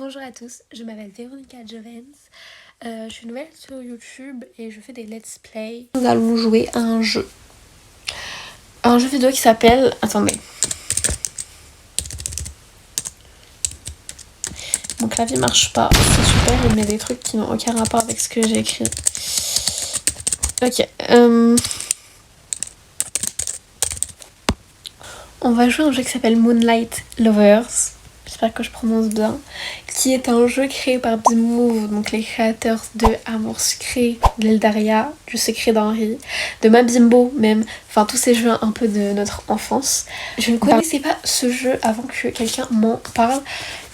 Bonjour à tous, je m'appelle Véronica Jovens, je suis nouvelle sur YouTube et je fais des let's play. Nous allons jouer à un jeu vidéo qui s'appelle... Attendez. Mon clavier marche pas, c'est super, il met des trucs qui n'ont aucun rapport avec ce que j'ai écrit. Ok, on va jouer à un jeu qui s'appelle Moonlight Lovers. J'espère que je prononce bien, qui est un jeu créé par Bimbo, donc les créateurs de Amour Sucré, de l'Eldaria, du Secret d'Henri, de Mabimbo même, enfin tous ces jeux un peu de notre enfance. Je ne connaissais pas ce jeu avant que quelqu'un m'en parle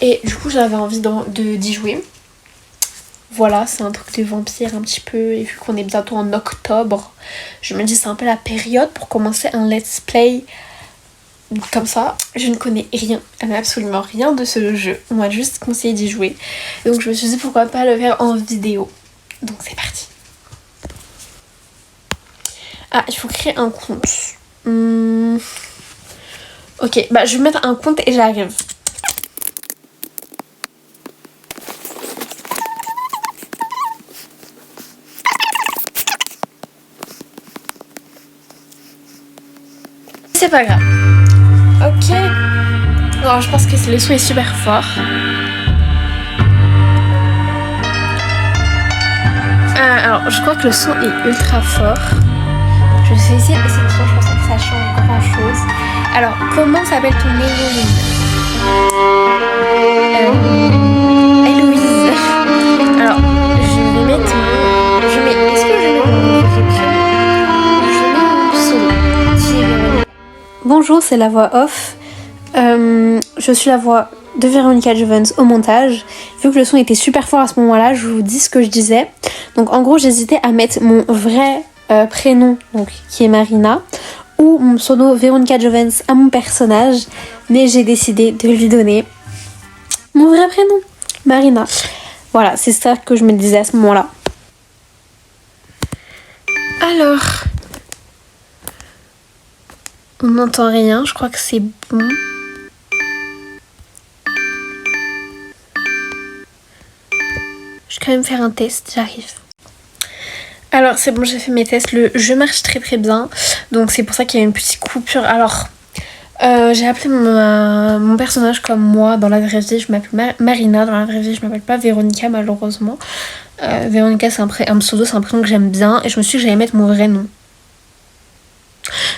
et du coup j'avais envie d'y jouer. Voilà, c'est un truc de vampire un petit peu et vu qu'on est bientôt en octobre, je me dis c'est un peu la période pour commencer un let's play. Comme ça, je ne connais rien, absolument rien de ce jeu. On m'a juste conseillé d'y jouer. Donc je me suis dit pourquoi pas le faire en vidéo. Donc c'est parti. Ah, il faut créer un compte. Ok, bah je vais mettre un compte et j'arrive. C'est pas grave. Ok. Alors je pense que le son est super fort. Alors je crois que le son est ultra fort. Je vais essayer de baisser le son, je pense pas que ça change grand chose. Alors comment s'appelle ton héroïne? Héloïse. Alors je vais mettre est-ce que je mets mon pseudo? Bonjour, c'est la voix off. Je suis la voix de Véronica Jovens au montage. Vu que le son était super fort à ce moment-là, je vous dis ce que je disais. Donc en gros, j'hésitais à mettre mon vrai prénom, donc qui est Marina, ou mon pseudo Véronica Jovens à mon personnage, mais j'ai décidé de lui donner mon vrai prénom, Marina. Voilà, c'est ça que je me disais à ce moment-là. Alors, on n'entend rien, je crois que c'est bon. Je vais quand même faire un test, j'arrive. Alors c'est bon, j'ai fait mes tests, le jeu marche très très bien, donc c'est pour ça qu'il y a une petite coupure. Alors j'ai appelé mon personnage comme moi dans la vraie vie, je m'appelle Marina, dans la vraie vie je m'appelle pas Véronica malheureusement. Véronica c'est un pseudo, c'est un prénom que j'aime bien et je me suis dit que j'allais mettre mon vrai nom.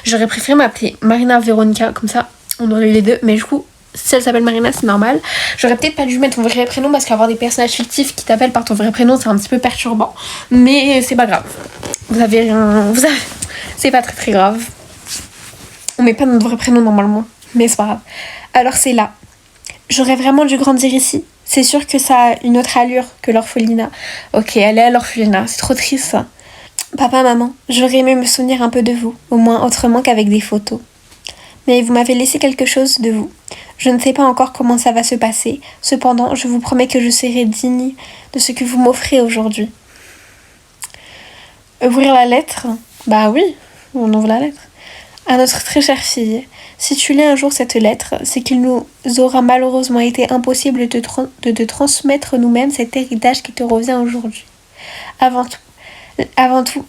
J'aurais préféré m'appeler Marina Véronica, comme ça on aurait eu les deux, mais du coup si elle s'appelle Marina c'est normal. J'aurais peut-être pas dû mettre ton vrai prénom parce qu'avoir des personnages fictifs qui t'appellent par ton vrai prénom c'est un petit peu perturbant, mais c'est pas grave. Vous avez c'est pas très très grave. On met pas notre vrai prénom normalement, mais c'est pas grave. Alors c'est là. J'aurais vraiment dû grandir ici. C'est sûr que ça a une autre allure que l'orphelinat. Ok, elle est à l'orphelinat, c'est trop triste ça. Papa, maman, j'aurais aimé me souvenir un peu de vous, au moins autrement qu'avec des photos. Mais vous m'avez laissé quelque chose de vous. Je ne sais pas encore comment ça va se passer. Cependant, je vous promets que je serai digne de ce que vous m'offrez aujourd'hui. Ouvrir la lettre? Bah oui, on ouvre la lettre. À notre très chère fille, si tu lis un jour cette lettre, c'est qu'il nous aura malheureusement été impossible de te transmettre nous-mêmes cet héritage qui te revient aujourd'hui. Avant tout,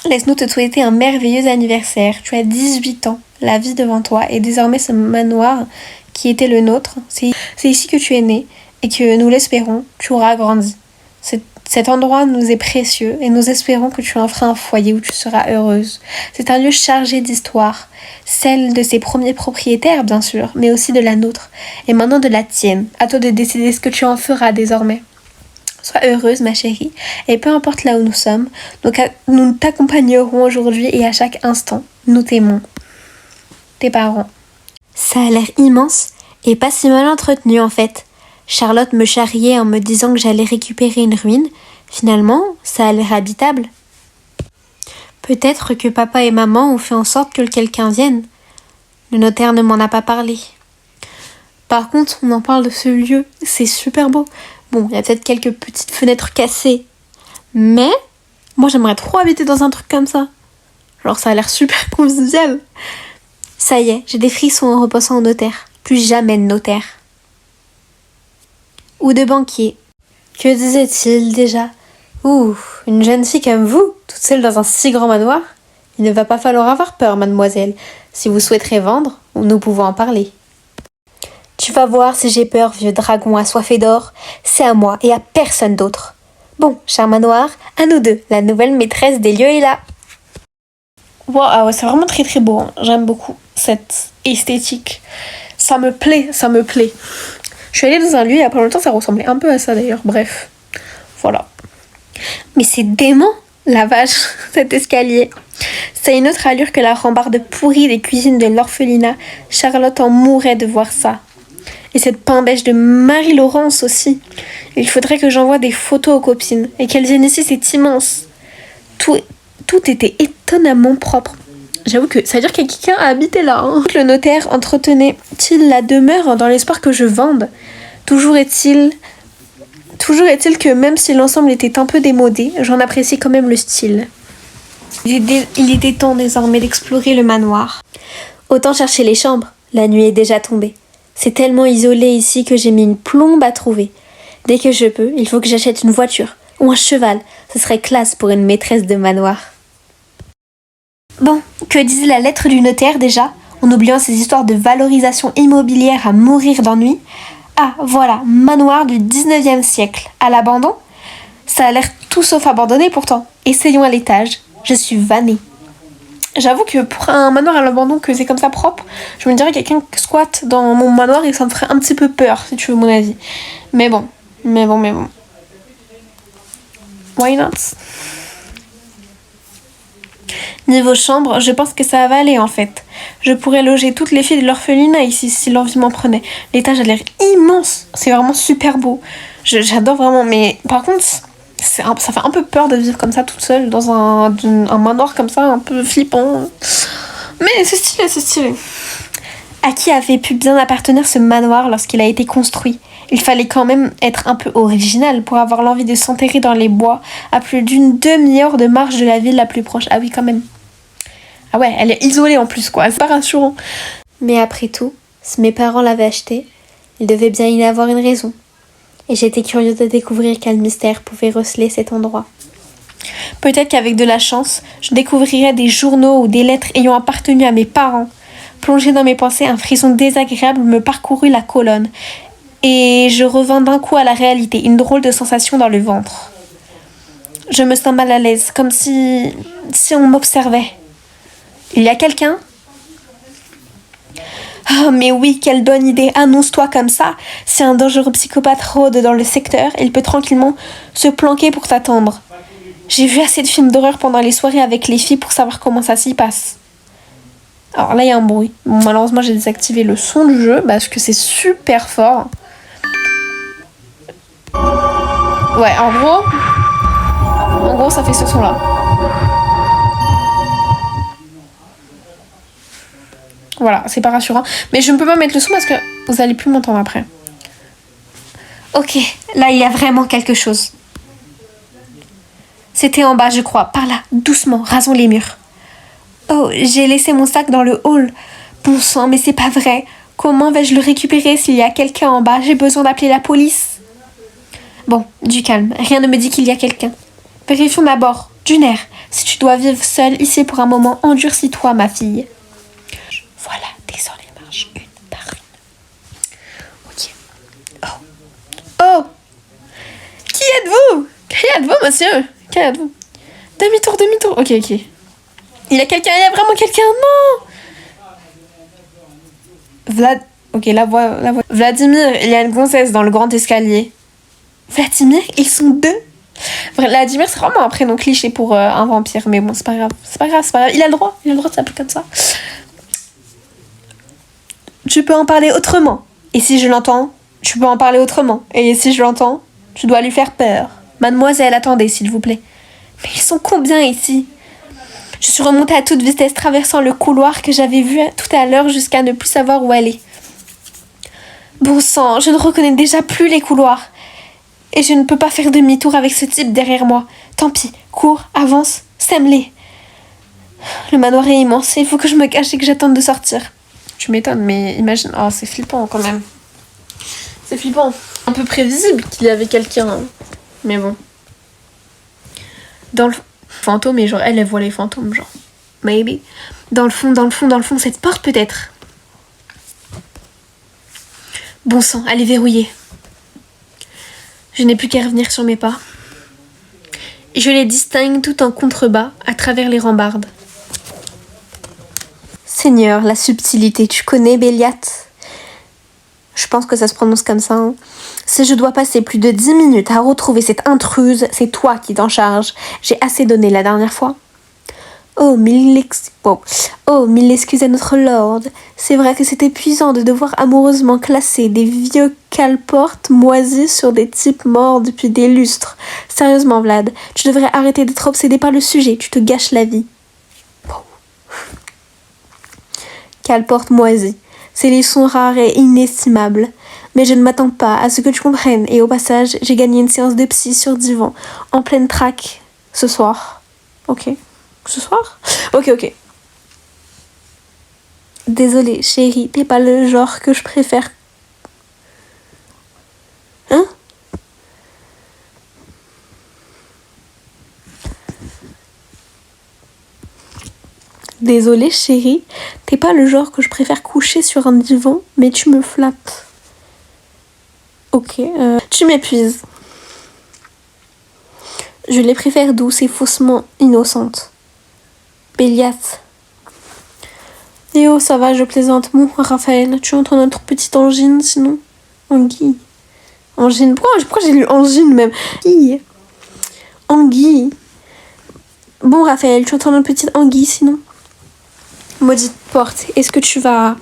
laisse-nous te souhaiter un merveilleux anniversaire. Tu as 18 ans, la vie devant toi, et désormais ce manoir qui était le nôtre, c'est ici que tu es né, et que nous l'espérons, tu auras grandi. Cet endroit nous est précieux, et nous espérons que tu en feras un foyer où tu seras heureuse. C'est un lieu chargé d'histoire, celle de ses premiers propriétaires bien sûr, mais aussi de la nôtre, et maintenant de la tienne. À toi de décider ce que tu en feras désormais. Sois heureuse ma chérie, et peu importe là où nous sommes, nous t'accompagnerons aujourd'hui et à chaque instant. Nous t'aimons. Tes parents. Ça a l'air immense et pas si mal entretenu en fait. Charlotte me charriait en me disant que j'allais récupérer une ruine. Finalement, ça a l'air habitable. Peut-être que papa et maman ont fait en sorte que quelqu'un vienne. Le notaire ne m'en a pas parlé. Par contre, on en parle de ce lieu, c'est super beau. Bon, il y a peut-être quelques petites fenêtres cassées, mais moi j'aimerais trop habiter dans un truc comme ça. Genre ça a l'air super convivial. Ça y est, j'ai des frissons en repassant au notaire. Plus jamais de notaire. ou de banquier. Que disait-il déjà? Ouh, une jeune fille comme vous, toute seule dans un si grand manoir? Il ne va pas falloir avoir peur, mademoiselle. Si vous souhaiterez vendre, nous pouvons en parler. Tu vas voir si j'ai peur, vieux dragon assoiffé d'or. C'est à moi et à personne d'autre. Bon, cher manoir, à nous deux, la nouvelle maîtresse des lieux est là. Wow, ah ouais, c'est vraiment très très beau. Hein. J'aime beaucoup cette esthétique. Ça me plaît, ça me plaît. Je suis allée dans un lieu il y a pas longtemps, ça ressemblait un peu à ça d'ailleurs. Bref, voilà. Mais c'est dément, la vache, cet escalier. C'est une autre allure que la rambarde pourrie des cuisines de l'orphelinat. Charlotte en mourait de voir ça. Et cette pain beige de Marie-Laurence aussi. Il faudrait que j'envoie des photos aux copines et qu'elles viennent ici, c'est immense. Tout était étonnamment propre. J'avoue que ça veut dire que quelqu'un a habité là. Hein. Le notaire entretenait-il la demeure dans l'espoir que je vende? Toujours est-il que même si l'ensemble était un peu démodé, j'en appréciais quand même le style. Il était temps désormais d'explorer le manoir. Autant chercher les chambres, la nuit est déjà tombée. C'est tellement isolé ici que j'ai mis une plombe à trouver. Dès que je peux, il faut que j'achète une voiture ou un cheval. Ce serait classe pour une maîtresse de manoir. Bon, que disait la lettre du notaire déjà, en oubliant ces histoires de valorisation immobilière à mourir d'ennui? Ah, voilà, manoir du 19e siècle. À l'abandon? Ça a l'air tout sauf abandonné pourtant. Essayons à l'étage. Je suis vannée. J'avoue que pour un manoir à l'abandon que c'est comme ça propre, je me dirais quelqu'un squatte dans mon manoir et ça me ferait un petit peu peur, si tu veux mon avis. Mais bon. Why not? Niveau chambre, je pense que ça va aller en fait. Je pourrais loger toutes les filles de l'orphelinat ici si l'envie m'en prenait. L'étage a l'air immense, c'est vraiment super beau. J'adore vraiment, mais par contre, ça fait un peu peur de vivre comme ça toute seule dans un manoir comme ça, un peu flippant. Mais c'est stylé, c'est stylé. À qui avait pu bien appartenir ce manoir lorsqu'il a été construit? Il fallait quand même être un peu original pour avoir l'envie de s'enterrer dans les bois à plus d'une demi-heure de marche de la ville la plus proche. Ah oui, quand même. Ah ouais, elle est isolée en plus, quoi. C'est pas rassurant. Mais après tout, si mes parents l'avaient acheté, il devait bien y avoir une raison. Et j'étais curieuse de découvrir quel mystère pouvait receler cet endroit. Peut-être qu'avec de la chance, je découvrirais des journaux ou des lettres ayant appartenu à mes parents. Plongée dans mes pensées, un frisson désagréable me parcourut la colonne. Et je revins d'un coup à la réalité, une drôle de sensation dans le ventre. Je me sens mal à l'aise, comme si on m'observait. Il y a quelqu'un? Oh, mais oui, quelle bonne idée, annonce-toi comme ça. Si un dangereux psychopathe rôde dans le secteur, il peut tranquillement se planquer pour t'attendre. J'ai vu assez de films d'horreur pendant les soirées avec les filles pour savoir comment ça s'y passe. Alors là, il y a un bruit. Bon, malheureusement, j'ai désactivé le son du jeu parce que c'est super fort. Ouais, en gros, ça fait ce son-là. Voilà, c'est pas rassurant. Mais je ne peux pas mettre le son parce que vous allez plus m'entendre après. Ok, là, il y a vraiment quelque chose. C'était en bas, je crois. Par là, doucement, rasons les murs. Oh, j'ai laissé mon sac dans le hall. Bon sang, mais c'est pas vrai. Comment vais-je le récupérer s'il y a quelqu'un en bas? J'ai besoin d'appeler la police. Bon, du calme. Rien ne me dit qu'il y a quelqu'un. Vérifions d'abord. Du nerf. Si tu dois vivre seule ici pour un moment, endurcis-toi, ma fille. Voilà, descends les marches une par une. Ok. Oh! Qui êtes-vous? Monsieur? Qui êtes-vous? Demi-tour. Ok. Il y a quelqu'un, il y a vraiment quelqu'un, non! Ok, la voix. Vladimir, il y a une gonzesse dans le grand escalier. Vladimir, ils sont deux? Vladimir, c'est vraiment un prénom cliché pour un vampire, mais bon, c'est pas grave. Il a le droit de s'appeler comme ça. Tu peux en parler autrement. Et si je l'entends, tu peux en parler autrement. Et si je l'entends, tu dois lui faire peur. Mademoiselle, attendez, s'il vous plaît. Mais ils sont combien ici? Je suis remontée à toute vitesse, traversant le couloir que j'avais vu tout à l'heure jusqu'à ne plus savoir où aller. Bon sang, je ne reconnais déjà plus les couloirs. Et je ne peux pas faire demi-tour avec ce type derrière moi. Tant pis, cours, avance, sème-les. Le manoir est immense, il faut que je me cache et que j'attende de sortir. Tu m'étonnes, mais imagine... Oh, c'est flippant quand même. C'est flippant. Un peu prévisible qu'il y avait quelqu'un. Hein. Mais bon. Dans le fantôme, et genre elle voit les fantômes, genre. Maybe. Dans le fond, cette porte peut-être. Bon sang, elle est verrouillée. Je n'ai plus qu'à revenir sur mes pas. Je les distingue tout en contrebas à travers les rambardes. Seigneur, la subtilité, tu connais Béliat? Je pense que ça se prononce comme ça. Hein. Si je dois passer plus de 10 minutes à retrouver cette intruse, c'est toi qui t'en charges. J'ai assez donné la dernière fois. Oh, mille excuses à notre lord. C'est vrai que c'est épuisant de devoir amoureusement classer des vieux cale-portes moisis sur des types morts depuis des lustres. Sérieusement, Vlad, tu devrais arrêter d'être obsédé par le sujet, tu te gâches la vie. Cale-porte moisie. Ces livres sont rares et inestimables. Mais je ne m'attends pas à ce que tu comprennes. Et au passage, j'ai gagné une séance de psy sur divan, en pleine traque, ce soir. Ok. Ce soir? Ok. Désolée, chérie, t'es pas le genre que je préfère. Hein? Désolée, chérie, t'es pas le genre que je préfère coucher sur un divan, mais tu me flattes. Ok, tu m'épuises. Je les préfère douces et faussement innocentes. Bélias. Eh oh, ça va, je plaisante. Bon, Raphaël, tu entends notre petite angine, sinon? Anguille. Angine. Pourquoi j'ai lu angine, même? Anguille. Bon, Raphaël, tu entends notre petite anguille, sinon? Maudite porte, est-ce que tu vas...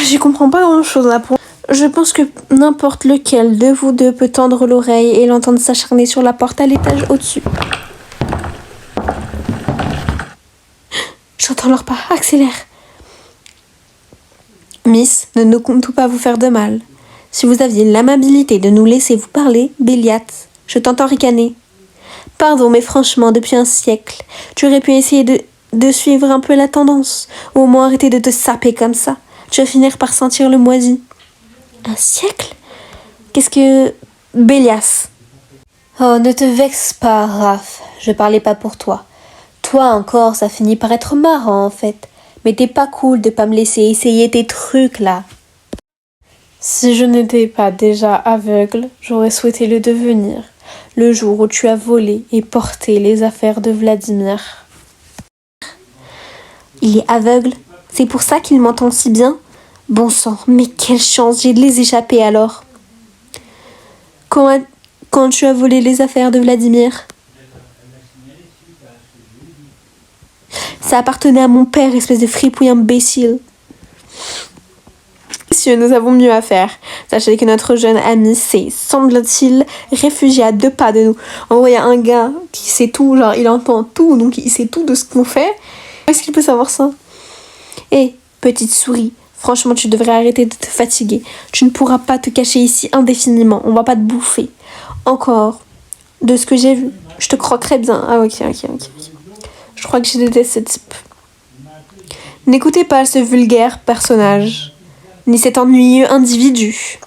J'y comprends pas grand-chose, là, pour... Je pense que n'importe lequel de vous deux peut tendre l'oreille et l'entendre s'acharner sur la porte à l'étage au-dessus. J'entends leurs pas. Accélère. Miss, ne nous comptons pas vous faire de mal. Si vous aviez l'amabilité de nous laisser vous parler, Béliat, je t'entends ricaner. Pardon, mais franchement, depuis un siècle, tu aurais pu essayer de suivre un peu la tendance, ou au moins arrêter de te saper comme ça. Tu vas finir par sentir le moisi. Un siècle? Qu'est-ce que... Bélias. Oh, ne te vexe pas, Raph. Je parlais pas pour toi. Toi encore, ça finit par être marrant, en fait. Mais t'es pas cool de pas me laisser essayer tes trucs, là. Si je n'étais pas déjà aveugle, j'aurais souhaité le devenir, le jour où tu as volé et porté les affaires de Vladimir. Il est aveugle? C'est pour ça qu'il m'entend si bien? Bon sang, mais quelle chance, j'ai de les échapper alors. Quand tu as volé les affaires de Vladimir? Ça appartenait à mon père, espèce de fripouille imbécile. Messieurs, nous avons mieux à faire. Sachez que notre jeune ami s'est, semble-t-il, réfugié à 2 pas de nous. Envoyer un gars qui sait tout, genre il entend tout, donc il sait tout de ce qu'on fait. Est-ce qu'il peut savoir ça? Hé, petite souris. Franchement, tu devrais arrêter de te fatiguer. Tu ne pourras pas te cacher ici indéfiniment. On va pas te bouffer. Encore. De ce que j'ai vu. Je te croquerais bien. Ah, ok. Je crois que je déteste ce type. N'écoutez pas ce vulgaire personnage. Ni cet ennuyeux individu.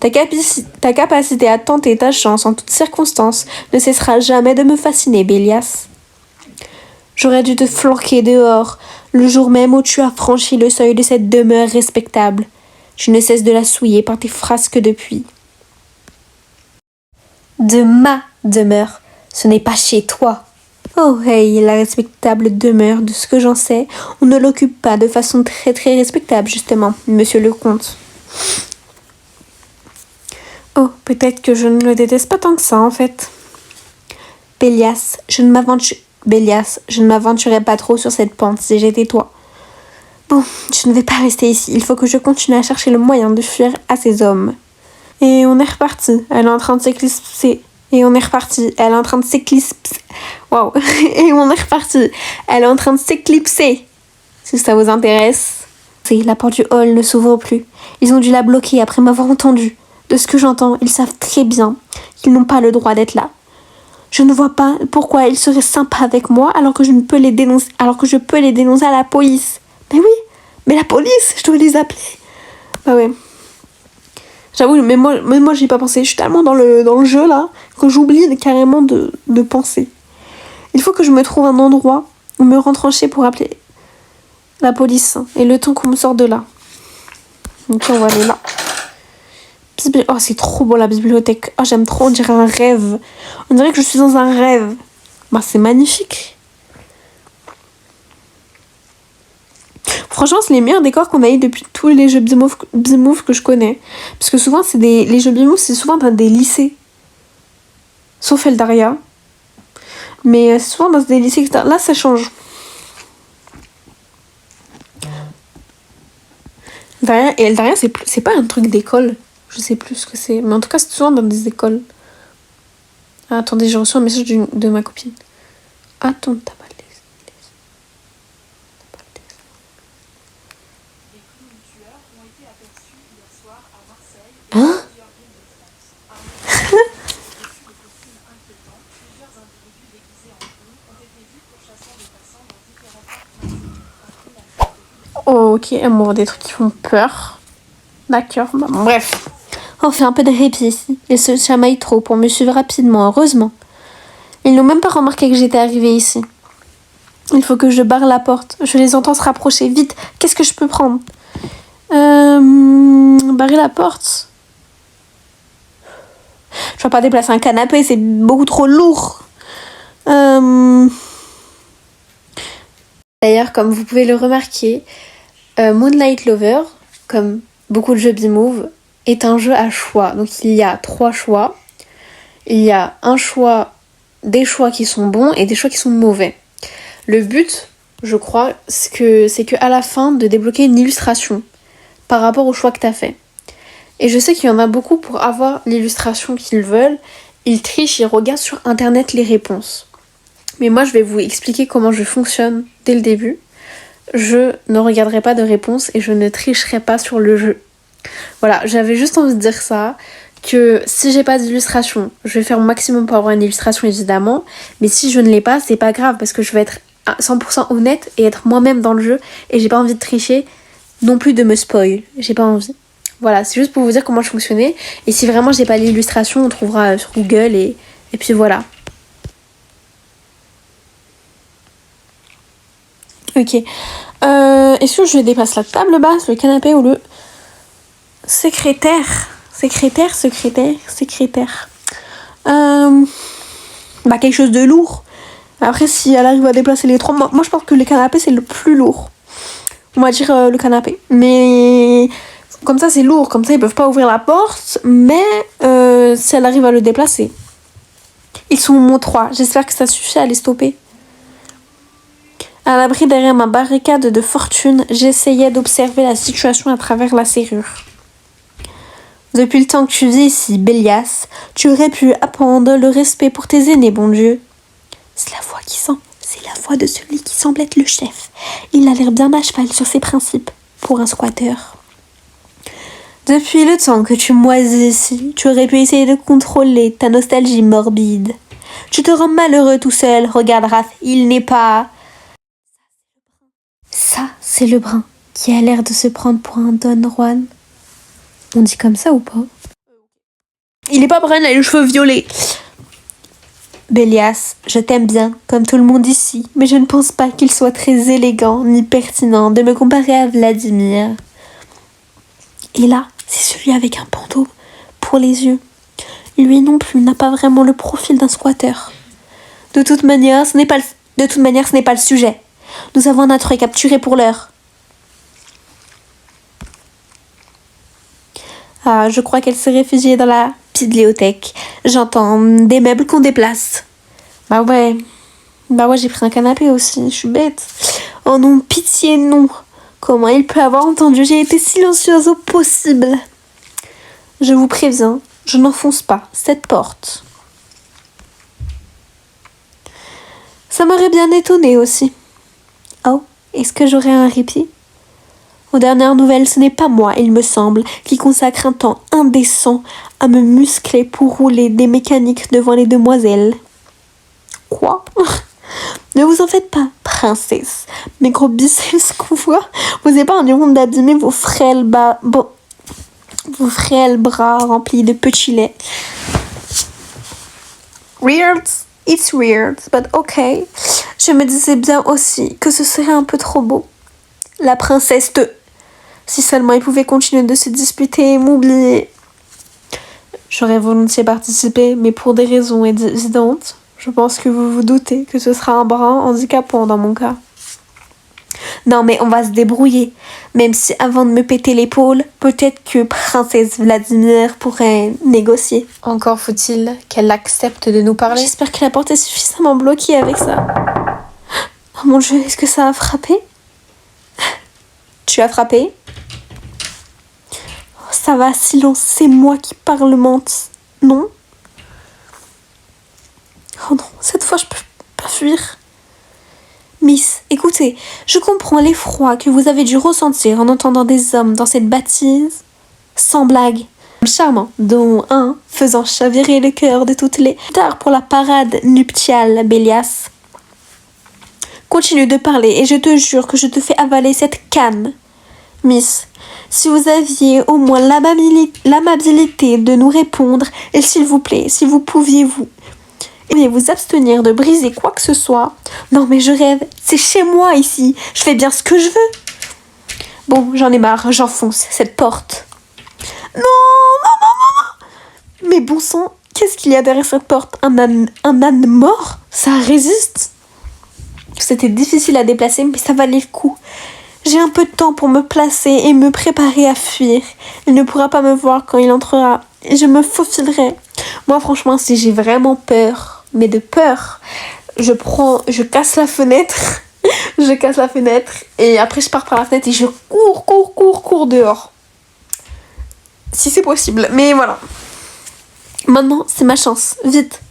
Ta capacité à tenter ta chance en toutes circonstances ne cessera jamais de me fasciner, Bélias. J'aurais dû te flanquer dehors, le jour même où tu as franchi le seuil de cette demeure respectable. Tu ne cesses de la souiller par tes frasques depuis. De ma demeure, ce n'est pas chez toi. Oh hey, la respectable demeure, de ce que j'en sais, on ne l'occupe pas de façon très très respectable, justement, monsieur le comte. Oh, peut-être que je ne le déteste pas tant que ça, en fait. Bélias, je ne m'aventurerai pas trop sur cette pente si j'étais toi. Bon, je ne vais pas rester ici. Il faut que je continue à chercher le moyen de fuir à ces hommes. Et on est reparti. Elle est en train de s'éclipser. Et on est reparti. Elle est en train de s'éclipser. Waouh. Et on est reparti. Elle est en train de s'éclipser. Si ça vous intéresse. La porte du hall ne s'ouvre plus. Ils ont dû la bloquer après m'avoir entendu. De ce que j'entends, ils savent très bien qu'ils n'ont pas le droit d'être là. Je ne vois pas pourquoi ils seraient sympas avec moi alors que je peux les dénoncer à la police. Mais oui, mais la police, je dois les appeler. Bah ouais. J'avoue, mais moi j'y ai pas pensé. Je suis tellement dans le jeu là que j'oublie carrément de penser. Il faut que je me trouve un endroit où me rentrancher pour appeler la police. Et le temps qu'on me sort de là. Donc on va aller là. Oh, c'est trop beau la bibliothèque. Oh, j'aime trop, on dirait un rêve. On dirait que je suis dans un rêve. Bah, c'est magnifique. Franchement, c'est les meilleurs décors qu'on a eu depuis tous les jeux Bimove que je connais. Parce que souvent, les jeux Bimove, c'est souvent dans des lycées. Sauf Eldaria. Mais c'est souvent dans des lycées, etc. Là, ça change. Eldaria, c'est pas un truc d'école. Je sais plus ce que c'est. Mais en tout cas, c'est souvent dans des écoles. Ah, attendez, j'ai reçu un message de ma copine. Attends, t'as pas les... Hein? Oh, ok, elle m'ouvre des trucs qui font peur. D'accord, bah, bref. On fait un peu de répit ici. Ils se chamaillent trop pour me suivre rapidement, heureusement. Ils n'ont même pas remarqué que j'étais arrivée ici. Il faut que je barre la porte. Je les entends se rapprocher. Vite, qu'est-ce que je peux prendre? Barrer la porte. Je vais pas déplacer un canapé, c'est beaucoup trop lourd. D'ailleurs, comme vous pouvez le remarquer, Moonlight Lover, comme beaucoup de jeux Bimove, est un jeu à choix. Donc il y a 3 choix. Il y a des choix qui sont bons et des choix qui sont mauvais. Le but, je crois, c'est que à la fin de débloquer une illustration par rapport au choix que tu as fait. Et je sais qu'il y en a beaucoup pour avoir l'illustration qu'ils veulent. Ils trichent, ils regardent sur internet les réponses. Mais moi, je vais vous expliquer comment je fonctionne dès le début. Je ne regarderai pas de réponse et je ne tricherai pas sur le jeu. Voilà, j'avais juste envie de dire ça, que si j'ai pas d'illustration, je vais faire mon maximum pour avoir une illustration évidemment, mais si je ne l'ai pas, c'est pas grave parce que je vais être à 100% honnête et être moi-même dans le jeu et j'ai pas envie de tricher, non plus de me spoil, j'ai pas envie. Voilà, c'est juste pour vous dire comment je fonctionnais et si vraiment j'ai pas l'illustration, on trouvera sur Google et puis voilà. Ok. Est-ce que je dépasse la table basse, le canapé ou le secrétaire? Bah quelque chose de lourd. Après si elle arrive à déplacer les 3, moi je pense que le canapé c'est le plus lourd. On va dire le canapé. Mais comme ça c'est lourd, comme ça ils peuvent pas ouvrir la porte, mais si elle arrive à le déplacer. Ils sont au moins 3, j'espère que ça suffit à les stopper. À l'abri derrière ma barricade de fortune, j'essayais d'observer la situation à travers la serrure. Depuis le temps que tu vis ici, Bélias, tu aurais pu apprendre le respect pour tes aînés, bon Dieu. C'est la voix de celui qui semble être le chef. Il a l'air bien à cheval sur ses principes, pour un squatteur. Depuis le temps que tu moisis ici, tu aurais pu essayer de contrôler ta nostalgie morbide. Tu te rends malheureux tout seul, regarde Raph, il n'est pas... Ça, c'est le brun, qui a l'air de se prendre pour un Don Juan. On dit comme ça ou pas? Il est pas brun, il a les cheveux violets. Bélias, je t'aime bien, comme tout le monde ici, mais je ne pense pas qu'il soit très élégant ni pertinent de me comparer à Vladimir. Et là, c'est celui avec un bandeau pour les yeux. Lui non plus n'a pas vraiment le profil d'un squatteur. De toute manière, ce n'est pas le sujet. Nous avons notre capturé pour l'heure. Ah, je crois qu'elle s'est réfugiée dans la bibliothèque. J'entends des meubles qu'on déplace. Bah ouais, j'ai pris un canapé aussi, je suis bête. Oh non, pitié, non. Comment il peut avoir entendu? J'ai été silencieuse au possible. Je vous préviens, je n'enfonce pas cette porte. Ça m'aurait bien étonnée aussi. Oh, est-ce que j'aurais un répit? Aux dernières nouvelles, ce n'est pas moi, il me semble, qui consacre un temps indécent à me muscler pour rouler des mécaniques devant les demoiselles. Quoi? Ne vous en faites pas, princesse. Mes gros biceps qu'on voit, vous n'avez pas un honte d'abîmer vos frêles bas. Bon, vos frêles bras remplis de petits laits. Weird, it's weird, but okay. Je me disais bien aussi que ce serait un peu trop beau. La princesse de... Si seulement ils pouvaient continuer de se disputer et m'oublier. J'aurais volontiers participé, mais pour des raisons évidentes, je pense que vous vous doutez que ce sera un brin handicapant dans mon cas. Non mais on va se débrouiller. Même si avant de me péter l'épaule, peut-être que princesse Vladimir pourrait négocier. Encore faut-il qu'elle accepte de nous parler. J'espère que la porte est suffisamment bloquée avec ça. Oh mon Dieu, est-ce que ça a frappé? Tu as frappé? Oh, ça va, silence, c'est moi qui parlemente. Non? Oh non, cette fois je peux pas fuir. Miss, écoutez, je comprends l'effroi que vous avez dû ressentir en entendant des hommes dans cette bâtisse. Sans blague. Charmant, dont un faisant chavirer le cœur de toutes les... Tard pour la parade nuptiale, Bélias. Continue de parler et je te jure que je te fais avaler cette canne. Miss, si vous aviez au moins l'amabilité de nous répondre, et s'il vous plaît, si vous pouviez vous abstenir de briser quoi que ce soit. Non mais je rêve, c'est chez moi ici, je fais bien ce que je veux. Bon, j'en ai marre, j'enfonce cette porte. Non, non, non, non, non. Mais bon sang, qu'est-ce qu'il y a derrière cette porte? Un âne mort? Ça résiste? C'était difficile à déplacer, mais ça valait le coup. J'ai un peu de temps pour me placer et me préparer à fuir. Il ne pourra pas me voir quand il entrera. Et je me faufilerai. Moi, franchement, si j'ai vraiment peur, mais de peur, je casse la fenêtre. Je casse la fenêtre et après je pars par la fenêtre et je cours dehors. Si c'est possible. Mais voilà. Maintenant, c'est ma chance. Vite.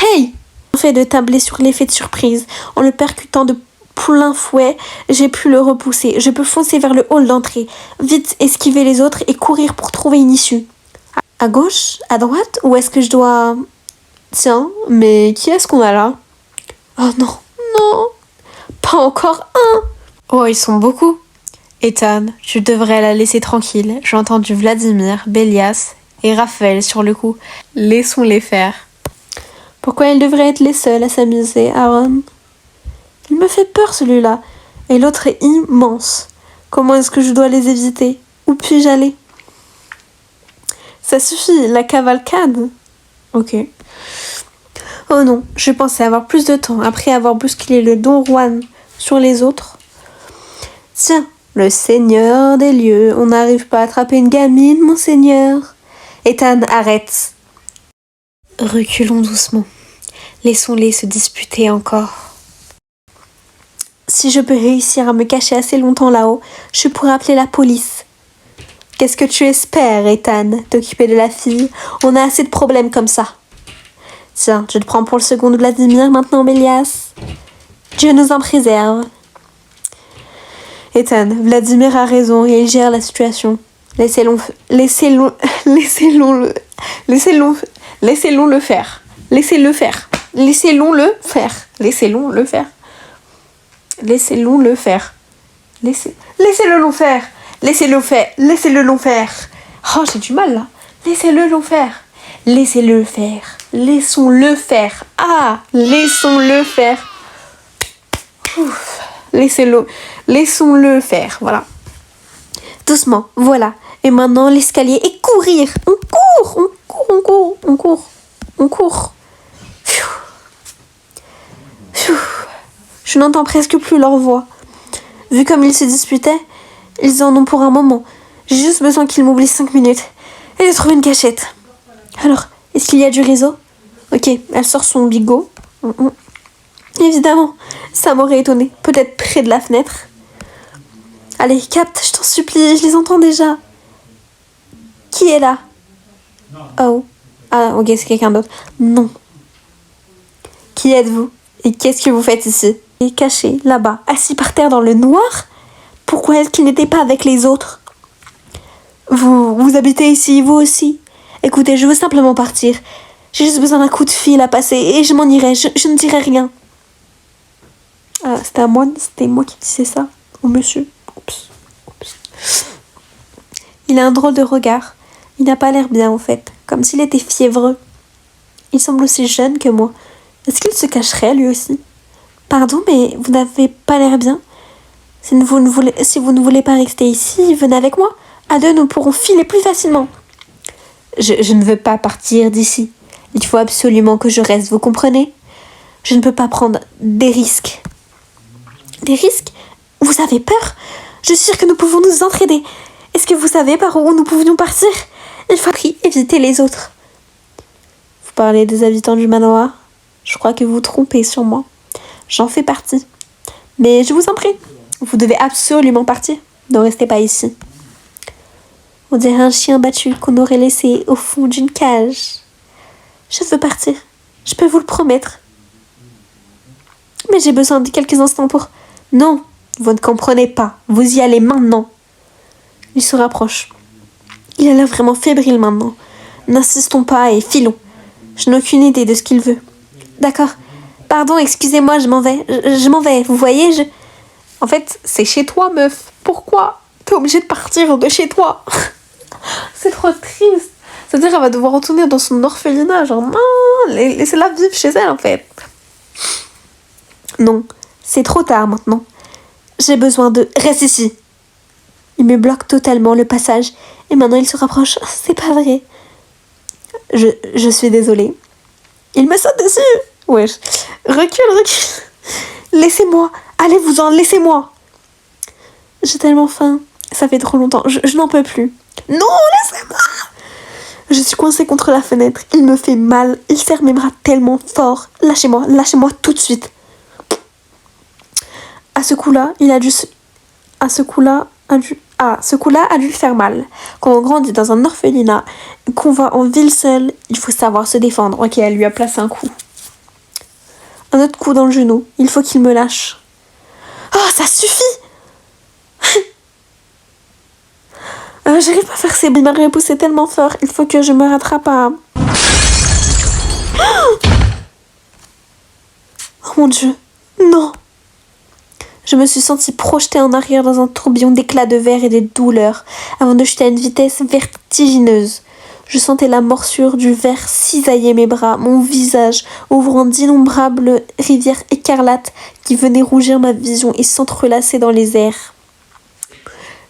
Hey! Fait de tabler sur l'effet de surprise. En le percutant de plein fouet, j'ai pu le repousser. Je peux foncer vers le hall d'entrée. Vite esquiver les autres et courir pour trouver une issue. À gauche? À droite? Ou est-ce que je dois... Tiens, mais qui est-ce qu'on a là? Oh non, non! Pas encore un! Oh, ils sont beaucoup. Ethan, tu devrais la laisser tranquille. J'ai entendu Vladimir, Bélias et Raphaël sur le coup. Laissons-les faire. Pourquoi ils devraient être les seuls à s'amuser, Aaron? Il me fait peur celui-là. Et l'autre est immense. Comment est-ce que je dois les éviter? Où puis-je aller? Ça suffit, la cavalcade. Ok. Oh non, je pensais avoir plus de temps après avoir bousculé le Don Juan sur les autres. Tiens, le seigneur des lieux, on n'arrive pas à attraper une gamine, mon seigneur. Ethan, arrête. Reculons doucement. Laissons-les se disputer encore. Si je peux réussir à me cacher assez longtemps là-haut, je pourrais appeler la police. Qu'est-ce que tu espères, Ethan, t'occuper de la fille? On a assez de problèmes comme ça. Tiens, je te prends pour le second de Vladimir maintenant, Bélias. Dieu nous en préserve. Ethan, Vladimir a raison et il gère la situation. Laissez-le faire. Laissons-le faire. Laissez-le faire. Oh, j'ai du mal là. Laissez-le faire. Laissons-le faire. Ah, laissons-le faire. Ouf. Laissons-le faire. Voilà. Doucement, voilà. Et maintenant, l'escalier et courir. On court. Pfiou. Je n'entends presque plus leur voix. Vu comme ils se disputaient, ils en ont pour un moment. J'ai juste besoin qu'ils m'oublient 5 minutes. Et de trouver une cachette. Alors, est-ce qu'il y a du réseau? Ok, elle sort son bigot. Évidemment, ça m'aurait étonné. Peut-être près de la fenêtre. Allez, capte, je t'en supplie, je les entends déjà. Qui est là? Oh. Ah, ok, c'est quelqu'un d'autre. Non. Qui êtes-vous? Et qu'est-ce que vous faites ici? Il est caché, là-bas, assis par terre dans le noir? Pourquoi est-ce qu'il n'était pas avec les autres? Vous habitez ici, vous aussi? Écoutez, je veux simplement partir. J'ai juste besoin d'un coup de fil à passer et je m'en irai, je ne dirai rien. Ah, c'était moi qui disais ça au monsieur. Oups. Il a un drôle de regard. Il n'a pas l'air bien, en fait, comme s'il était fiévreux. Il semble aussi jeune que moi. Est-ce qu'il se cacherait, lui aussi? Pardon, mais vous n'avez pas l'air bien. Si vous ne voulez pas rester ici, venez avec moi. À deux, nous pourrons filer plus facilement. Je ne veux pas partir d'ici. Il faut absolument que je reste, vous comprenez? Je ne peux pas prendre des risques. Des risques? Vous avez peur? Je suis sûre que nous pouvons nous entraider. Est-ce que vous savez par où nous pouvions partir? Il faut éviter les autres. Vous parlez des habitants du manoir? Je crois que vous vous trompez sur moi. J'en fais partie. Mais je vous en prie, vous devez absolument partir. Ne restez pas ici. On dirait un chien battu qu'on aurait laissé au fond d'une cage. Je veux partir. Je peux vous le promettre. Mais j'ai besoin de quelques instants pour... Non, vous ne comprenez pas. Vous y allez maintenant. Il se rapproche. Il a l'air vraiment fébrile maintenant. N'insistons pas et filons. Je n'ai aucune idée de ce qu'il veut. D'accord. Pardon, excusez-moi, je m'en vais. Je m'en vais, vous voyez, En fait, c'est chez toi, meuf. Pourquoi t'es obligée de partir de chez toi? C'est trop triste. C'est-à-dire qu'elle va devoir retourner dans son orphelinat. Genre, non, laissez-la vivre chez elle, en fait. Non, c'est trop tard maintenant. J'ai besoin de... Reste ici. Il me bloque totalement le passage. Et maintenant, il se rapproche. C'est pas vrai. Je suis désolée. Il me saute dessus. Wesh. Recule. Laissez-moi. Allez-vous-en, laissez-moi. J'ai tellement faim. Ça fait trop longtemps. Je n'en peux plus. Non, laissez-moi. Je suis coincée contre la fenêtre. Il me fait mal. Il serre mes bras tellement fort. Lâchez-moi tout de suite. Ce coup-là a dû le faire mal. Quand on grandit dans un orphelinat, qu'on va en ville seule, il faut savoir se défendre. Ok, elle lui a placé un coup. Un autre coup dans le genou. Il faut qu'il me lâche. Oh, ça suffit. J'arrive pas à faire ces bruits. Il m'a repoussé tellement fort. Il faut que je me rattrape à... Oh mon Dieu. Non. Je me suis sentie projetée en arrière dans un tourbillon d'éclats de verre et de douleur, avant de chuter à une vitesse vertigineuse. Je sentais la morsure du verre cisailler mes bras, mon visage, ouvrant d'innombrables rivières écarlates qui venaient rougir ma vision et s'entrelacer dans les airs.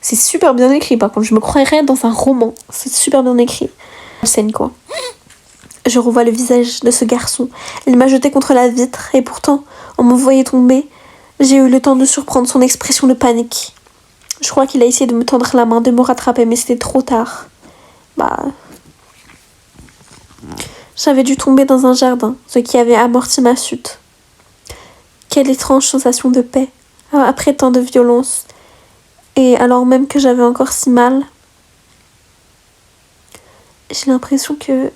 C'est super bien écrit, par contre, je me croirais dans un roman. C'est super bien écrit. Scène, quoi. Je revois le visage de ce garçon. Il m'a jeté contre la vitre, et pourtant, en me voyant tomber, j'ai eu le temps de surprendre son expression de panique. Je crois qu'il a essayé de me tendre la main, de me rattraper, mais c'était trop tard. J'avais dû tomber dans un jardin, ce qui avait amorti ma chute. Quelle étrange sensation de paix, après tant de violence, et alors même que j'avais encore si mal. J'ai l'impression que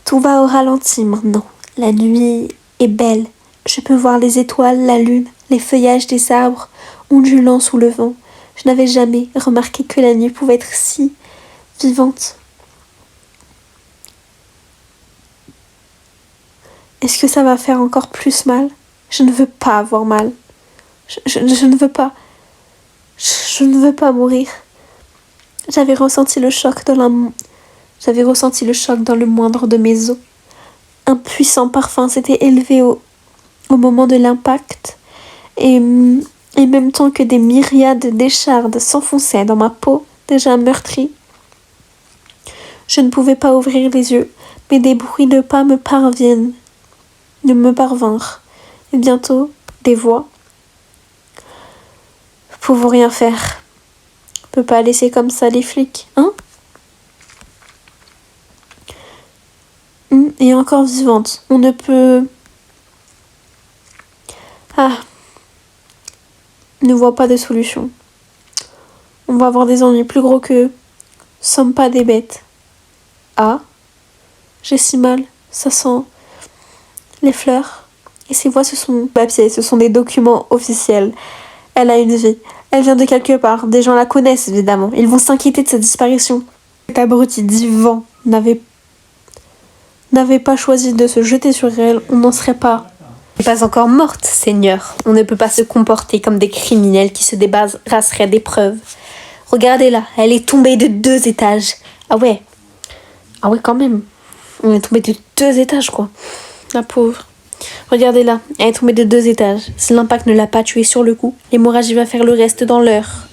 tout va au ralenti maintenant. La nuit est belle. Je peux voir les étoiles, la lune, les feuillages des arbres ondulant sous le vent. Je n'avais jamais remarqué que la nuit pouvait être si vivante. Est-ce que ça va faire encore plus mal? Je ne veux pas avoir mal. Je ne veux pas. Je ne veux pas mourir. J'avais ressenti le choc dans le moindre de mes os. Un puissant parfum s'était élevé au moment de l'impact, et même temps que des myriades d'échardes s'enfonçaient dans ma peau déjà meurtrie. Je ne pouvais pas ouvrir les yeux, mais des bruits de pas me parvinrent, et bientôt des voix. Vous pouvez rien faire. On peut pas laisser comme ça les flics, hein? Et encore vivante. On ne peut... Ne voit pas de solution. On va avoir des ennuis plus gros que... Sommes pas des bêtes. J'ai si mal. Ça sent... les fleurs. Et ces voix, ce sont papiers, ce sont des documents officiels. Elle a une vie. Elle vient de quelque part. Des gens la connaissent, évidemment. Ils vont s'inquiéter de sa disparition. Cet abruti d'Ivan n'avait pas choisi de se jeter sur elle, on n'en serait pas. Elle n'est pas encore morte, Seigneur. On ne peut pas se comporter comme des criminels qui se débarrasseraient des preuves. Regardez-la, elle est tombée de 2 étages. Ah ouais. Ah ouais, quand même. On est tombé de 2 étages, quoi. La pauvre. Regardez là, elle est tombée de 2 étages. Si l'impact ne l'a pas tuée sur le coup, l'hémorragie va faire le reste dans l'heure.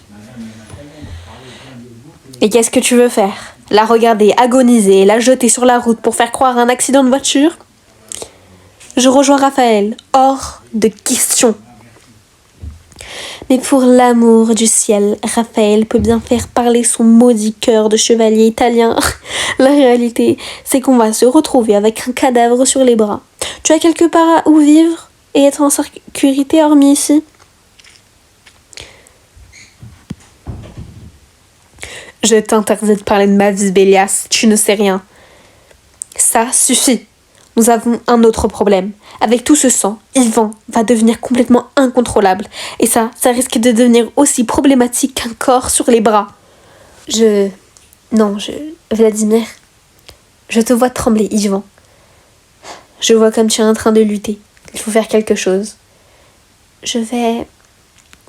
Et qu'est-ce que tu veux faire? La regarder agoniser, la jeter sur la route pour faire croire à un accident de voiture? Je rejoins Raphaël. Hors de question. Mais pour l'amour du ciel, Raphaël peut bien faire parler son maudit cœur de chevalier italien. La réalité, c'est qu'on va se retrouver avec un cadavre sur les bras. Tu as quelque part où vivre et être en sécurité hormis ici? Je t'interdis de parler de ma vie, Bélias. Tu ne sais rien. Ça suffit. Nous avons un autre problème. Avec tout ce sang, Yvan va devenir complètement incontrôlable. Et ça risque de devenir aussi problématique qu'un corps sur les bras. Vladimir, je te vois trembler, Yvan. Je vois comme tu es en train de lutter. Il faut faire quelque chose.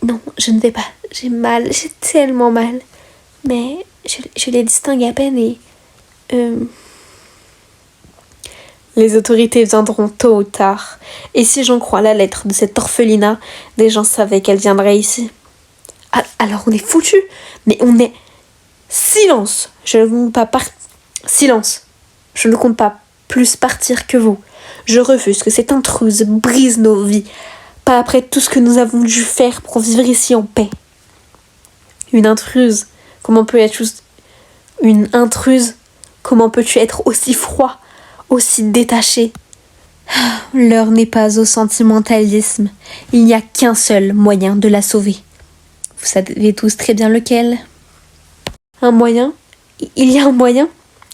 Non, je ne vais pas. J'ai mal, j'ai tellement mal. Mais je les distingue à peine et... Les autorités viendront tôt ou tard. Et si j'en crois la lettre de cette orphelinat, des gens savaient qu'elle viendrait ici. Ah, alors on est foutus. Mais on est... Silence. Je ne compte pas Silence. Je ne compte pas plus partir que vous. Je refuse que cette intruse brise nos vies. Pas après tout ce que nous avons dû faire pour vivre ici en paix. Une intruse. Comment peux-tu être aussi froid, aussi détaché? L'heure n'est pas au sentimentalisme. Il n'y a qu'un seul moyen de la sauver. Vous savez tous très bien lequel. Un moyen? Il y a un moyen?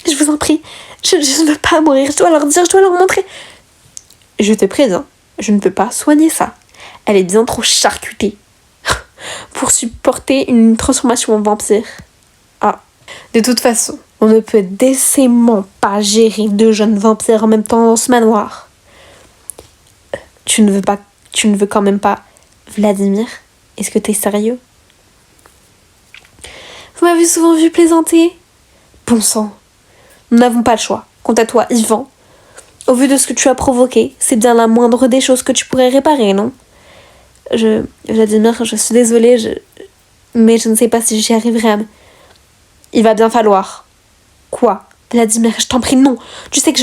Je vous en prie. Je ne veux pas mourir. Je dois leur dire, je dois leur montrer. Je te préviens, je ne peux pas soigner ça. Elle est bien trop charcutée pour supporter une transformation en vampire. Ah, de toute façon, on ne peut décemment pas gérer 2 jeunes vampires en même temps dans ce manoir. Tu ne veux quand même pas... Vladimir, est-ce que t'es sérieux? Vous m'avez souvent vu plaisanter? Bon sang, nous n'avons pas le choix. Quant à toi, Yvan, au vu de ce que tu as provoqué, c'est bien la moindre des choses que tu pourrais réparer, non? Vladimir, je suis désolée, mais je ne sais pas si j'y arriverai. Il va bien falloir. Quoi? Vladimir, je t'en prie, non. Tu sais que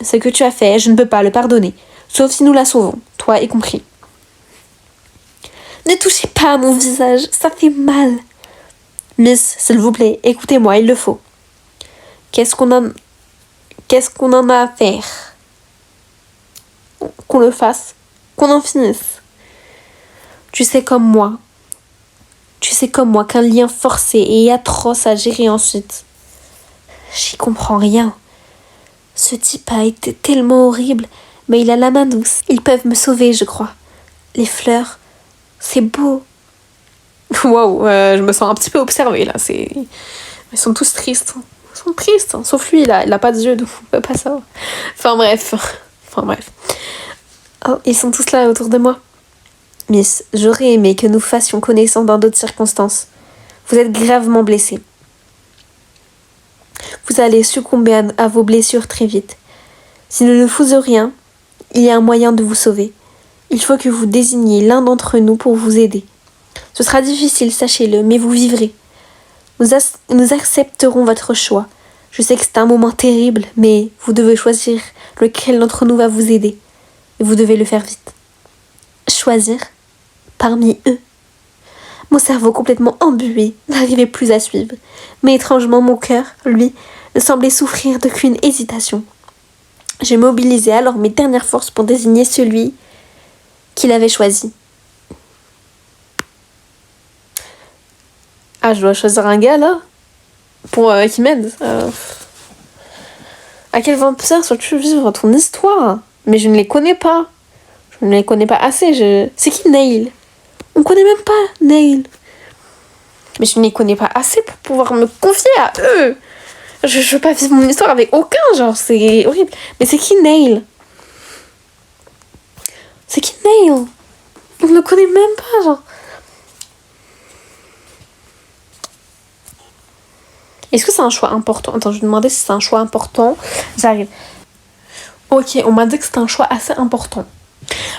ce que tu as fait, je ne peux pas le pardonner. Sauf si nous la sauvons, toi y compris. Ne touchez pas à mon visage, ça fait mal. Miss, s'il vous plaît, écoutez-moi, il le faut. Qu'est-ce qu'on en a à faire? Qu'on le fasse? Qu'on en finisse? Tu sais comme moi qu'un lien forcé et atroce à gérer ensuite. J'y comprends rien. Ce type a été tellement horrible, mais il a la main douce. Ils peuvent me sauver, je crois. Les fleurs, c'est beau. Waouh, je me sens un petit peu observée là. Ils sont tous tristes. Ils sont tristes, hein. Sauf lui, il a pas de yeux, donc on peut pas savoir. Enfin bref. Oh, ils sont tous là autour de moi. Miss, j'aurais aimé que nous fassions connaissance dans d'autres circonstances. Vous êtes gravement blessée. Vous allez succomber à vos blessures très vite. Si nous ne faisons rien, il y a un moyen de vous sauver. Il faut que vous désigniez l'un d'entre nous pour vous aider. Ce sera difficile, sachez-le, mais vous vivrez. Nous accepterons votre choix. Je sais que c'est un moment terrible, mais vous devez choisir lequel d'entre nous va vous aider. Et vous devez le faire vite. Choisir parmi eux. Mon cerveau complètement embué n'arrivait plus à suivre. Mais étrangement, mon cœur, lui, ne semblait souffrir d'aucune hésitation. J'ai mobilisé alors mes dernières forces pour désigner celui qu'il avait choisi. Ah, je dois choisir un gars, là? Pour qui m'aide. À quel vampire souhaites-tu vivre ton histoire? Mais je ne les connais pas. Je ne les connais pas assez. C'est qui Neil? On connaît même pas Neil. Mais je ne les connais pas assez pour pouvoir me confier à eux. Je veux pas vivre mon histoire avec aucun, genre, c'est horrible. Mais c'est qui Neil? C'est qui Neil? On ne le connaît même pas, genre. Est-ce que c'est un choix important? Attends, je vais demander si c'est un choix important. J'arrive. Ok, on m'a dit que c'était un choix assez important.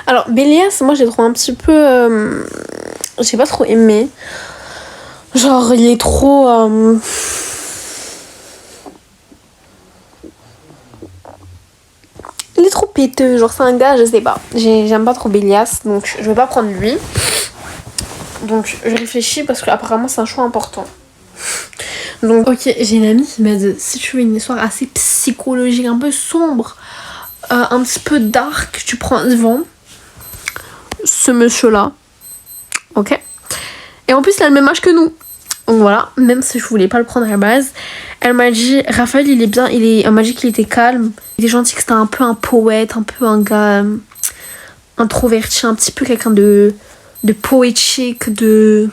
Alors, Bélias, moi j'ai trouvé un petit peu... j'ai pas trop aimé. Genre, il est trop... il est trop péteux. Genre, c'est un gars, je sais pas. J'aime pas trop Bélias, donc je vais pas prendre lui. Donc, je réfléchis parce que apparemment c'est un choix important. Donc, ok, j'ai une amie qui m'a dit si tu veux une histoire assez psychologique, un peu sombre, un petit peu dark, tu prends Yvan, ce monsieur-là. Ok. Et en plus, il a le même âge que nous. Donc voilà, même si je voulais pas le prendre à la base, elle m'a dit Raphaël, il est bien, elle m'a dit qu'il était calme, il était gentil, que c'était un peu un poète, un peu un gars introverti, un petit peu quelqu'un de poétique, de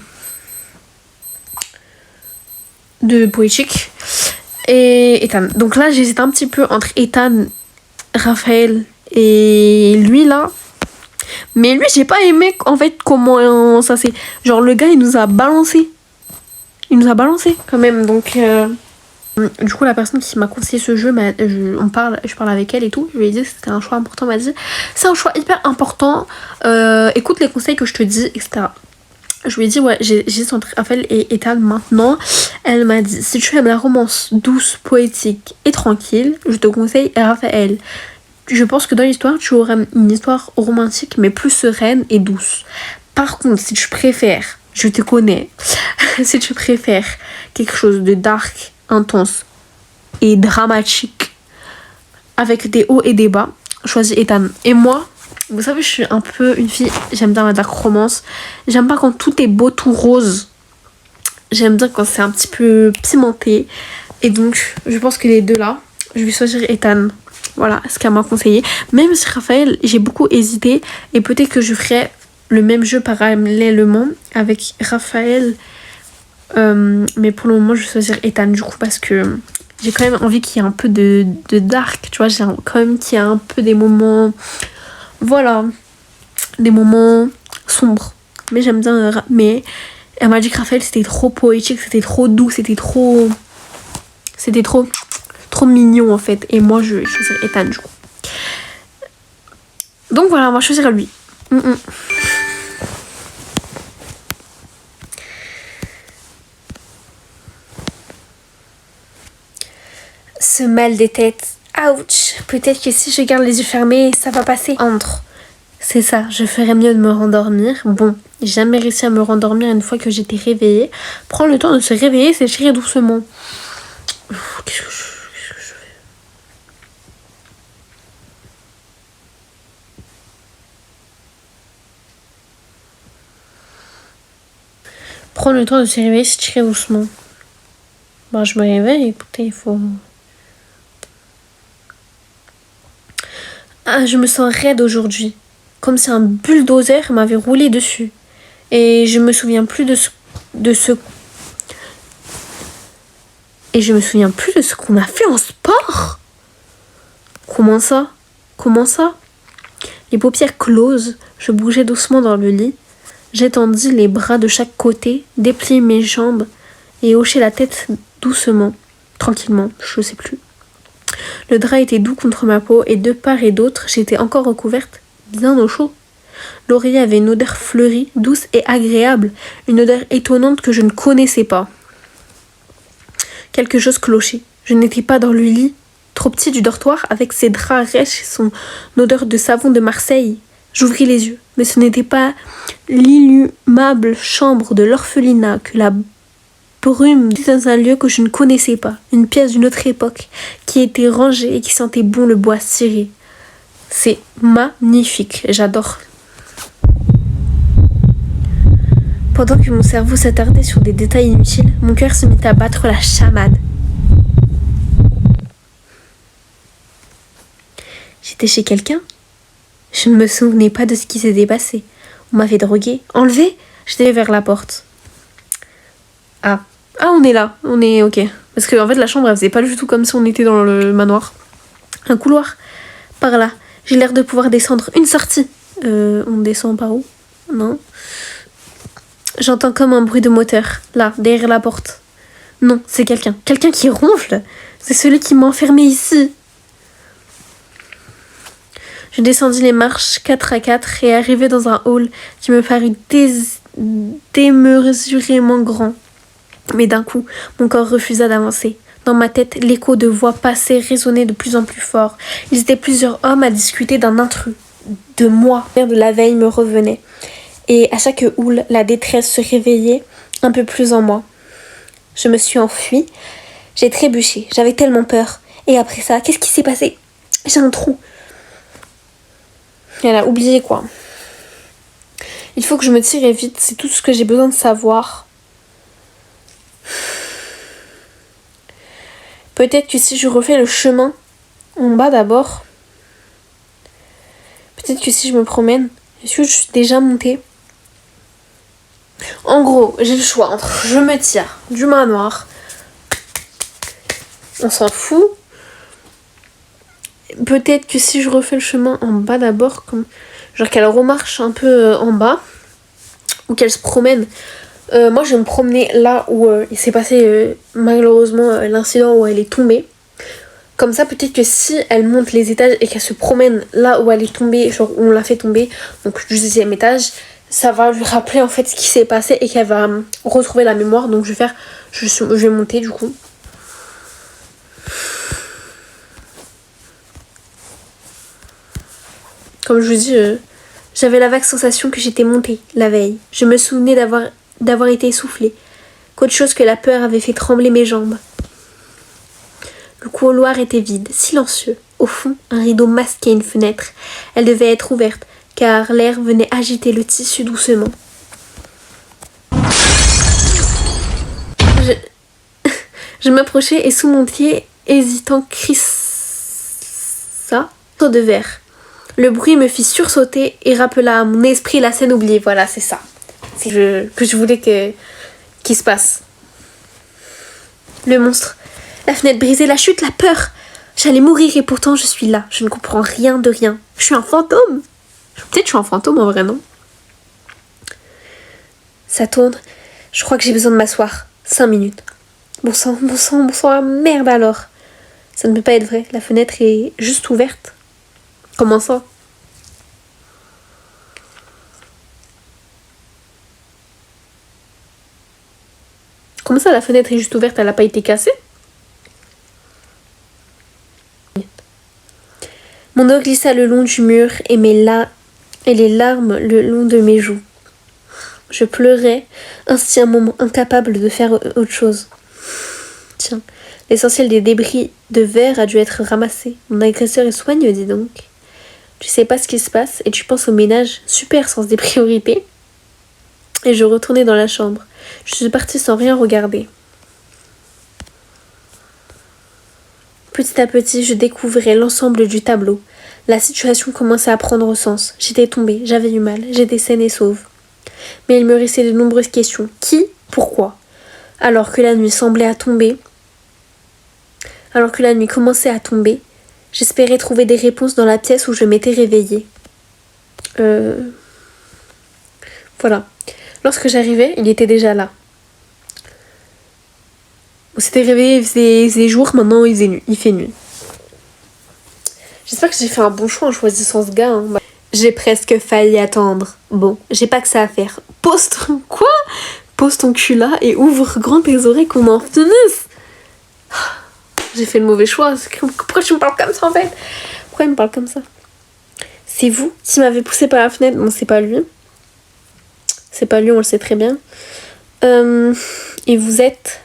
poétique. Et Ethan. Donc là, j'hésite un petit peu entre Ethan, Raphaël et lui là. Mais lui, j'ai pas aimé en fait comment ça c'est. Genre, le gars, il nous a balancé. Il nous a balancé quand même. Donc, du coup, la personne qui m'a conseillé ce jeu, je parle avec elle et tout. Je lui ai dit que c'était un choix important. Elle m'a dit c'est un choix hyper important. Écoute les conseils que je te dis, etc. Je lui ai dit ouais, j'hésite entre Raphaël et Ethan maintenant. Elle m'a dit si tu aimes la romance douce, poétique et tranquille, je te conseille Raphaël. Je pense que dans l'histoire, tu auras une histoire romantique mais plus sereine et douce. Par contre, si tu préfères, je te connais, si tu préfères quelque chose de dark, intense et dramatique, avec des hauts et des bas, choisis Ethan. Et moi, vous savez, je suis un peu une fille, j'aime bien la dark romance. J'aime pas quand tout est beau, tout rose. J'aime bien quand c'est un petit peu pimenté. Et donc, je pense que les deux là, je vais choisir Ethan. Voilà ce qu'elle m'a conseillé. Même si Raphaël, j'ai beaucoup hésité. Et peut-être que je ferai le même jeu parallèlement avec Raphaël. Mais pour le moment, je vais choisir Ethan du coup parce que j'ai quand même envie qu'il y ait un peu de dark. Tu vois, j'ai quand même qu'il y ait un peu des moments... Voilà, des moments sombres. Mais j'aime bien... Mais elle m'a dit que Raphaël, c'était trop poétique, c'était trop doux, c'était trop mignon en fait. Et moi, je vais choisir Ethan du coup. Donc voilà, on va choisir lui. Ce mal de tête. Ouch. Peut-être que si je garde les yeux fermés, ça va passer. Entre. C'est ça, je ferais mieux de me rendormir. Bon, j'ai jamais réussi à me rendormir une fois que j'étais réveillée. Prendre le temps de se réveiller, s'étirer doucement. Qu'est-ce que je fais? Prendre le temps de se réveiller, s'étirer doucement. Bon, je me réveille, écoutez, il faut... Ah, je me sens raide aujourd'hui. Comme si un bulldozer m'avait roulé dessus. Et je me souviens plus de ce... Et je me souviens plus de ce qu'on a fait en sport. Comment ça? Les paupières closes, je bougeais doucement dans le lit. J'étendis les bras de chaque côté, dépliai mes jambes et hochai la tête doucement, tranquillement, je sais plus. Le drap était doux contre ma peau et de part et d'autre, j'étais encore recouverte bien au chaud. L'oreiller avait une odeur fleurie, douce et agréable, une odeur étonnante que je ne connaissais pas. Quelque chose clochait. Je n'étais pas dans le lit, trop petit du dortoir, avec ses draps rêches et son odeur de savon de Marseille. J'ouvris les yeux, mais ce n'était pas l'inhumable chambre de l'orphelinat que la brume était dans un lieu que je ne connaissais pas, une pièce d'une autre époque, qui était rangée et qui sentait bon le bois ciré. C'est magnifique, j'adore. Pendant que mon cerveau s'attardait sur des détails inutiles, mon cœur se mit à battre la chamade. J'étais chez quelqu'un? Je ne me souvenais pas de ce qui s'était passé. On m'avait droguée, enlevée. J'étais vers la porte. Ah, on est là, on est ok. Parce que en fait la chambre elle faisait pas du tout comme si on était dans le manoir. Un couloir, par là. J'ai l'air de pouvoir descendre. Une sortie. On descend par où? Non. J'entends comme un bruit de moteur, là, derrière la porte. Non, c'est quelqu'un. Quelqu'un qui ronfle. C'est celui qui m'a enfermée ici. Je descendis les marches 4 à 4 et arrivai dans un hall qui me parut démesurément grand. Mais d'un coup, mon corps refusa d'avancer. Dans ma tête, l'écho de voix passées résonnait de plus en plus fort. Ils étaient plusieurs hommes à discuter d'un intrus. De moi. L'air de la veille me revenait. Et à chaque houle, la détresse se réveillait un peu plus en moi. Je me suis enfuie. J'ai trébuché. J'avais tellement peur. Et après ça, qu'est-ce qui s'est passé? J'ai un trou. Elle a oublié quoi. Il faut que je me tire vite. C'est tout ce que j'ai besoin de savoir. Peut-être que si je refais le chemin en bas d'abord. Peut-être que si je me promène. Est-ce que je suis déjà montée? En gros, j'ai le choix entre je me tire du manoir. On s'en fout. Peut-être que si je refais le chemin en bas d'abord, comme genre qu'elle remarche un peu en bas, ou qu'elle se promène. Moi, je vais me promener là où il s'est passé malheureusement l'incident où elle est tombée. Comme ça, peut-être que si elle monte les étages et qu'elle se promène là où elle est tombée, genre où on l'a fait tomber, donc du 10e étage, ça va lui rappeler en fait ce qui s'est passé et qu'elle va retrouver la mémoire. Donc je vais monter du coup. Comme je vous dis, j'avais la vague sensation que j'étais montée la veille. Je me souvenais d'avoir été essoufflée, qu'autre chose que la peur avait fait trembler mes jambes. Le couloir était vide, silencieux. Au fond, un rideau masquait une fenêtre. Elle devait être ouverte, car l'air venait agiter le tissu doucement. Je m'approchai et sous mon pied, hésitant, crissa de verre. Le bruit me fit sursauter et rappela à mon esprit la scène oubliée. Voilà, c'est ça. C'est que je voulais qu'il se passe. Le monstre. La fenêtre brisée, la chute, la peur. J'allais mourir et pourtant je suis là. Je ne comprends rien de rien. Je suis un fantôme. Peut-être je suis un fantôme en vrai, non? Ça tourne. Je crois que j'ai besoin de m'asseoir. 5 minutes. Bon sang, merde alors. Ça ne peut pas être vrai. La fenêtre est juste ouverte. Comment ça? Comment ça la fenêtre est juste ouverte? Elle n'a pas été cassée? Mon dos glissa le long du mur et les larmes le long de mes joues. Je pleurais, ainsi un moment incapable de faire autre chose. Tiens, l'essentiel des débris de verre a dû être ramassé. Mon agresseur est soigneux, dis donc. Tu sais pas ce qui se passe et tu penses au ménage. Super sens des priorités. Et je retournai dans la chambre. Je suis partie sans rien regarder. Petit à petit, je découvrais l'ensemble du tableau. La situation commençait à prendre sens. J'étais tombée, j'avais eu mal, j'étais saine et sauve. Mais il me restait de nombreuses questions. Qui? Pourquoi? Alors que la nuit commençait à tomber, j'espérais trouver des réponses dans la pièce où je m'étais réveillée. Voilà. Lorsque j'arrivais, il était déjà là. On s'était réveillé, il faisait jour, maintenant il fait nuit. J'espère que j'ai fait un bon choix en choisissant ce gars. Hein. J'ai presque failli attendre. Bon, j'ai pas que ça à faire. Pose ton cul là et ouvre grand tes oreilles qu'on en finisse. J'ai fait le mauvais choix. Pourquoi tu me parles comme ça en fait? Pourquoi il me parle comme ça? C'est vous qui m'avez poussé par la fenêtre. Bon, c'est pas lui. C'est pas lui, on le sait très bien. Et vous êtes...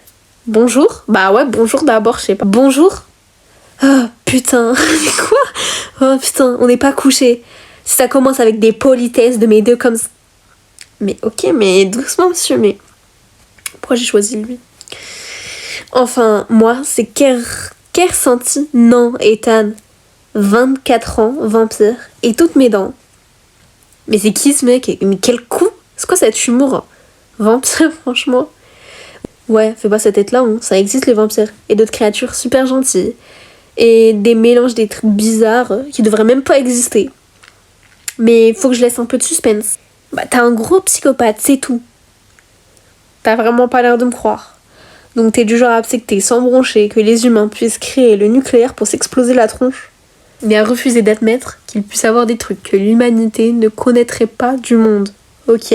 Bonjour? Bah ouais, bonjour d'abord, je sais pas. Bonjour? Oh putain, quoi? Oh putain, on n'est pas couché. Si ça commence avec des politesses de mes deux comme ça. Mais ok, mais doucement monsieur, mais... Pourquoi j'ai choisi lui? Enfin, moi, c'est Kersanti. Non, Ethan. 24 ans, vampire, et toutes mes dents. Mais c'est qui ce mec? Mais quel coup? C'est quoi cet humour? Vampire, franchement. Ouais, fais pas cette tête-là, hein. Ça existe les vampires. Et d'autres créatures super gentilles. Et des mélanges des trucs bizarres qui devraient même pas exister. Mais faut que je laisse un peu de suspense. Bah t'as un gros psychopathe, c'est tout. T'as vraiment pas l'air de me croire. Donc t'es du genre à accepter sans broncher que les humains puissent créer le nucléaire pour s'exploser la tronche, mais à refuser d'admettre qu'il puisse avoir des trucs que l'humanité ne connaîtrait pas du monde. Ok.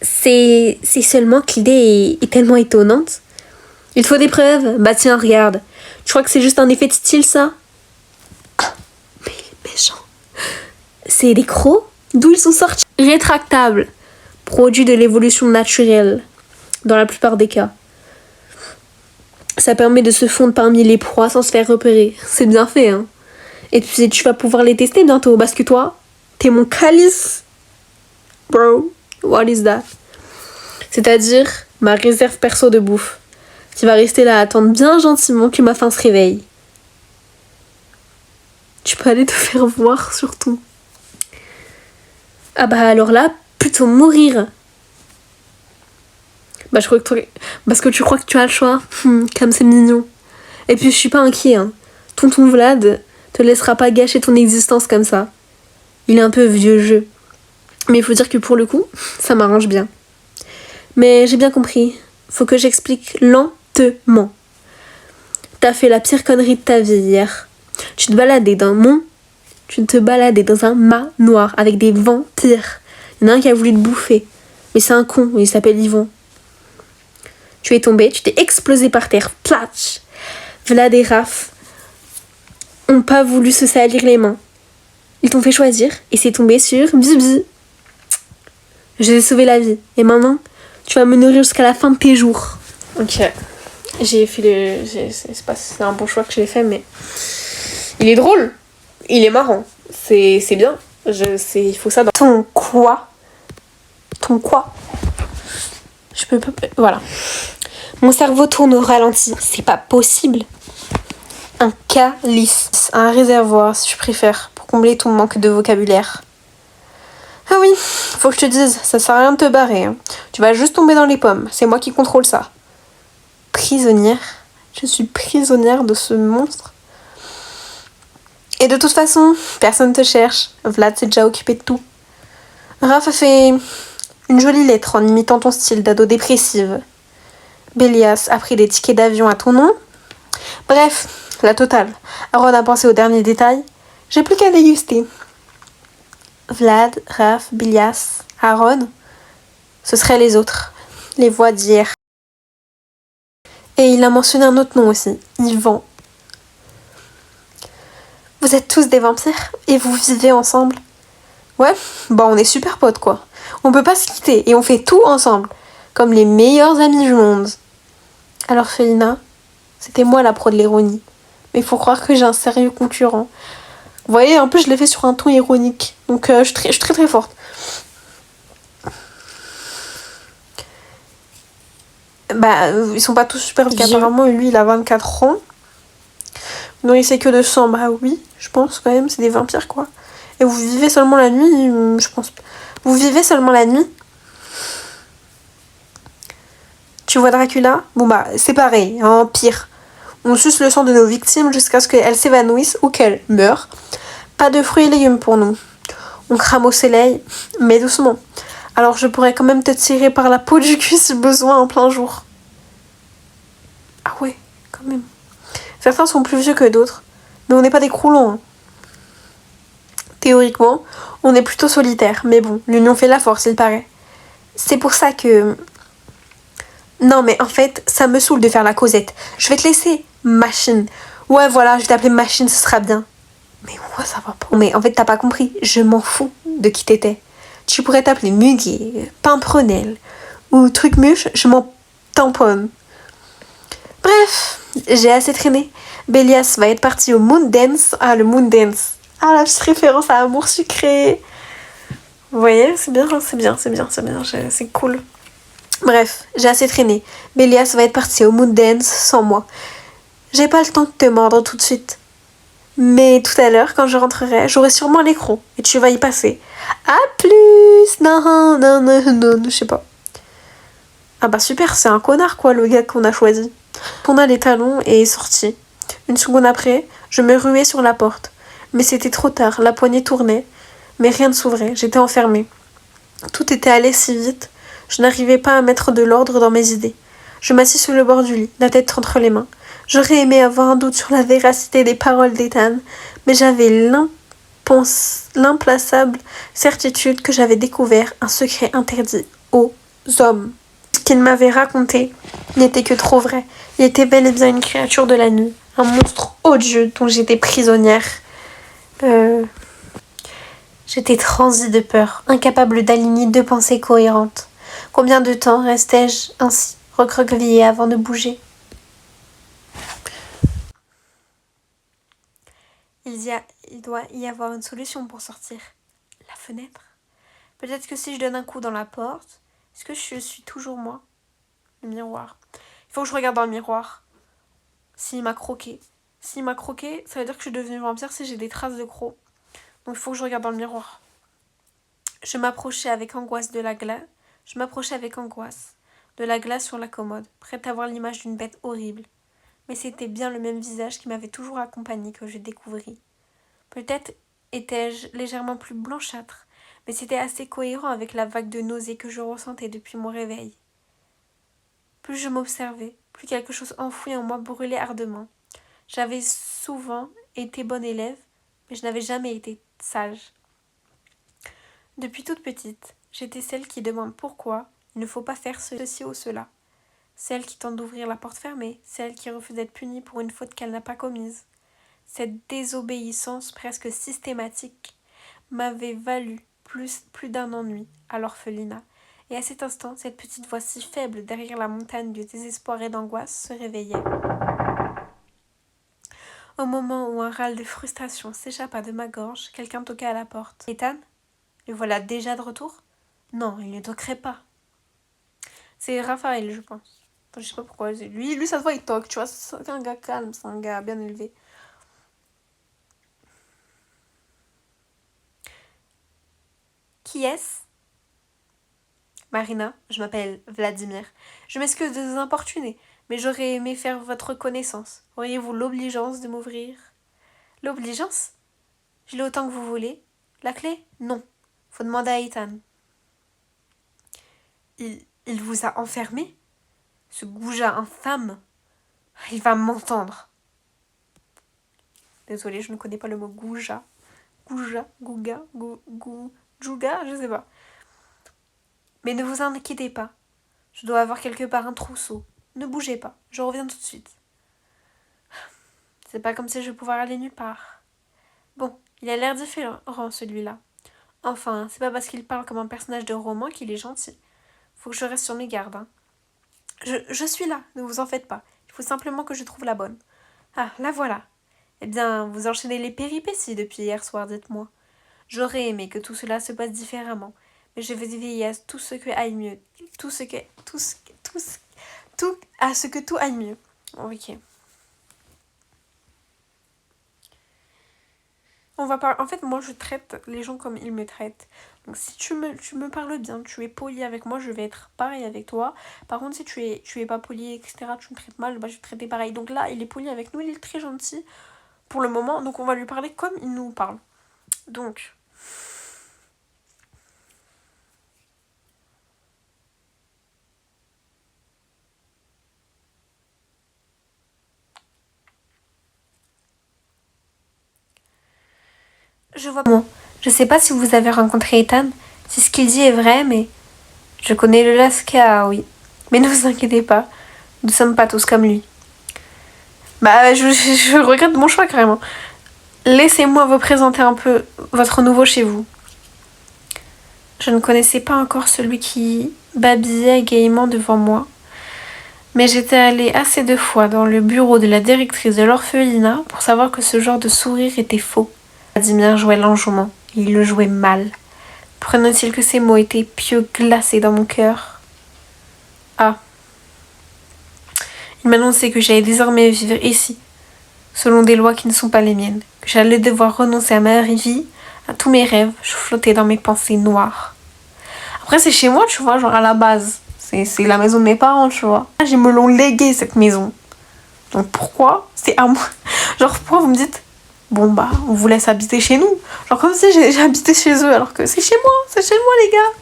C'est seulement que l'idée est tellement étonnante. Il te faut des preuves? Bah tiens, regarde. Tu crois que c'est juste un effet de style, ça? Ah, mais il est méchant. C'est des crocs? D'où ils sont sortis? Rétractables. Produits de l'évolution naturelle, dans la plupart des cas. Ça permet de se fondre parmi les proies sans se faire repérer. C'est bien fait, hein. Et puis tu vas pouvoir les tester bientôt, parce que toi, t'es mon calice. Bro, what is that? C'est-à-dire ma réserve perso de bouffe. Tu vas rester là à attendre bien gentiment que ma faim se réveille. Tu peux aller te faire voir surtout. Ah bah alors là, plutôt mourir. Bah je crois que toi... Parce que tu crois que tu as le choix. Comme c'est mignon. Et puis je suis pas inquiet, hein. Tonton Vlad te laissera pas gâcher ton existence comme ça. Il est un peu vieux jeu. Mais il faut dire que pour le coup, ça m'arrange bien. Mais j'ai bien compris. Faut que j'explique lentement. T'as fait la pire connerie de ta vie hier. Tu te baladais dans un manoir avec des vampires. Il y en a un qui a voulu te bouffer. Mais c'est un con, il s'appelle Yvon. Tu es tombé, tu t'es explosé par terre. Platch. Vlad et Raph ont pas voulu se salir les mains. Ils t'ont fait choisir et c'est tombé sur Bibi. Je t'ai sauvé la vie. Et maintenant, tu vas me nourrir jusqu'à la fin de tes jours. Ok. J'ai fait le... C'est pas si c'est un bon choix que j'ai fait, mais... Il est drôle. Il est marrant. C'est bien. Il faut ça dans... Ton quoi? Je peux pas... Voilà. Mon cerveau tourne au ralenti. C'est pas possible. Un calice. Un réservoir, si tu préfères, pour combler ton manque de vocabulaire. Ah oui, faut que je te dise, ça sert à rien de te barrer. Hein. Tu vas juste tomber dans les pommes. C'est moi qui contrôle ça. Prisonnière. Je suis prisonnière de ce monstre. Et de toute façon, personne te cherche. Vlad s'est déjà occupé de tout. Raph a fait une jolie lettre en imitant ton style d'ado dépressive. Bélias a pris des tickets d'avion à ton nom. Bref, la totale. Aaron a pensé aux derniers détails. J'ai plus qu'à déguster. Vlad, Raph, Bélias, Aaron, ce seraient les autres. Les voix d'hier. Et il a mentionné un autre nom aussi. Yvan. Vous êtes tous des vampires et vous vivez ensemble. Ouais, bah on est super potes quoi. On peut pas se quitter et on fait tout ensemble. Comme les meilleurs amis du monde. Alors Félina, c'était moi la pro de l'ironie. Mais il faut croire que j'ai un sérieux concurrent. Vous voyez, en plus je l'ai fait sur un ton ironique. Donc je suis très très forte. Bah, ils sont pas tous super parce qu'apparemment lui il a 24 ans. Non, il sait que de sang, bah oui, je pense quand même, c'est des vampires quoi. Et vous vivez seulement la nuit, je pense. Vous vivez seulement la nuit? Tu vois Dracula? Bon bah, c'est pareil, hein, pire. On suce le sang de nos victimes jusqu'à ce qu'elles s'évanouissent ou qu'elles meurent. Pas de fruits et légumes pour nous. On crame au soleil, mais doucement. Alors je pourrais quand même te tirer par la peau du cul si besoin en plein jour. Ah ouais, quand même. Certains sont plus vieux que d'autres, mais on n'est pas des croulants. Hein. Théoriquement, on est plutôt solitaire, mais bon, l'union fait la force, il paraît. C'est pour ça que... Non, mais en fait, ça me saoule de faire la causette. Je vais te laisser, machine. Ouais, voilà, je vais t'appeler machine, ce sera bien. Mais ouais, ça va pas. Mais en fait, t'as pas compris, je m'en fous de qui t'étais. Tu pourrais t'appeler Muguet, Pimprenel, ou Trucmuche, je m'en tamponne. Bref, j'ai assez traîné. Bélias va être parti au Moondance. Ah, le Moondance. Ah, la petite référence à Amour sucré. Vous voyez, c'est bien, c'est cool. Bref, j'ai assez traîné. Bélias va être parti au Moondance sans moi. J'ai pas le temps de te mordre tout de suite. Mais tout à l'heure, quand je rentrerai, j'aurai sûrement l'écran et tu vas y passer. À plus. Non, je sais pas. Ah bah super, c'est un connard quoi, le gars qu'on a choisi. On a les talons et est sorti. Une seconde après, je me ruais sur la porte. Mais c'était trop tard, la poignée tournait. Mais rien ne s'ouvrait, j'étais enfermée. Tout était allé si vite, je n'arrivais pas à mettre de l'ordre dans mes idées. Je m'assis sur le bord du lit, la tête entre les mains. J'aurais aimé avoir un doute sur la véracité des paroles d'Ethan, mais j'avais l'implaçable certitude que j'avais découvert un secret interdit aux hommes. Ce qu'il m'avait raconté n'était que trop vrai. Il était bel et bien une créature de la nuit, un monstre odieux dont j'étais prisonnière. J'étais transie de peur, incapable d'aligner deux pensées cohérentes. Combien de temps restais-je ainsi, recroquevillée avant de bouger ? Il doit y avoir une solution pour sortir. La fenêtre ? Peut-être que si je donne un coup dans la porte, est-ce que je suis toujours moi ? Le miroir. Il faut que je regarde dans le miroir. S'il m'a croqué. S'il m'a croqué, ça veut dire que je suis devenue vampire si j'ai des traces de crocs. Donc il faut que je regarde dans le miroir. Je m'approchais avec angoisse de la glace sur la commode, prête à voir l'image d'une bête horrible. Mais c'était bien le même visage qui m'avait toujours accompagnée que je découvris. Peut-être étais-je légèrement plus blanchâtre, mais c'était assez cohérent avec la vague de nausée que je ressentais depuis mon réveil. Plus je m'observais, plus quelque chose enfoui en moi brûlait ardemment. J'avais souvent été bonne élève, mais je n'avais jamais été sage. Depuis toute petite, j'étais celle qui demande pourquoi il ne faut pas faire ceci ou cela. Celle qui tente d'ouvrir la porte fermée, celle qui refuse d'être punie pour une faute qu'elle n'a pas commise. Cette désobéissance presque systématique m'avait valu plus d'un ennui à l'orphelinat. Et à cet instant, cette petite voix si faible derrière la montagne de désespoir et d'angoisse se réveillait. Au moment où un râle de frustration s'échappa de ma gorge, quelqu'un toqua à la porte. « Ethan ? Le voilà déjà de retour ? Non, il ne toquerait pas. » C'est Raphaël, je pense. Enfin, je sais pas pourquoi. Lui, ça se voit, il toque, tu vois. C'est un gars calme, c'est un gars bien élevé. Qui est-ce ? Marina, je m'appelle Vladimir. Je m'excuse de vous importuner, mais j'aurais aimé faire votre connaissance. Auriez-vous l'obligeance de m'ouvrir ? L'obligeance ? Je l'ai autant que vous voulez. La clé ? Non. Faut demander à Ethan. Il vous a enfermé ? Ce goujat infâme ? Il va m'entendre. Désolée, je ne connais pas le mot goujat. Gouja, gouga, djouga, je sais pas. Mais ne vous inquiétez pas. Je dois avoir quelque part un trousseau. Ne bougez pas, je reviens tout de suite. C'est pas comme si je pouvais aller nulle part. Bon, il a l'air différent, celui-là. Enfin, c'est pas parce qu'il parle comme un personnage de roman qu'il est gentil. Faut que je reste sur mes gardes, hein. Je suis là, ne vous en faites pas. Il faut simplement que je trouve la bonne. Ah, la voilà. Eh bien, vous enchaînez les péripéties depuis hier soir, dites-moi. J'aurais aimé que tout cela se passe différemment, mais je vais veiller à tout ce que aille mieux. À ce que tout aille mieux. Ok. En fait, moi, je traite les gens comme ils me traitent. Donc, si tu me parles bien, tu es poli avec moi, je vais être pareil avec toi. Par contre, si tu es pas poli, etc., tu me traites mal, bah, je vais te traiter pareil. Donc là, il est poli avec nous, il est très gentil pour le moment. Donc, on va lui parler comme il nous parle. Donc... Je vois pas. Bon, je sais pas si vous avez rencontré Ethan. Si ce qu'il dit est vrai, mais... Je connais le Lascar, oui. Mais ne vous inquiétez pas. Nous sommes pas tous comme lui. Bah, je regrette mon choix, carrément. Laissez-moi vous présenter un peu votre nouveau chez vous. Je ne connaissais pas encore celui qui babillait gaiement devant moi. Mais j'étais allée assez de fois dans le bureau de la directrice de l'orphelinat pour savoir que ce genre de sourire était faux. Vladimir jouait l'enjouement, et il le jouait mal. Prenait-il que ces mots étaient pieux glacés dans mon cœur ? Ah. Il m'annonçait que j'allais désormais vivre ici, selon des lois qui ne sont pas les miennes, que j'allais devoir renoncer à ma vie, à tous mes rêves, je flottais dans mes pensées noires. Après, c'est chez moi, tu vois, genre à la base. C'est la maison de mes parents, tu vois. Ils me l'ont légué, cette maison. Donc pourquoi c'est à moi? Genre, pourquoi vous me dites Bon bah, on vous laisse habiter chez nous. Genre comme si j'ai habité chez eux alors que c'est chez moi les gars.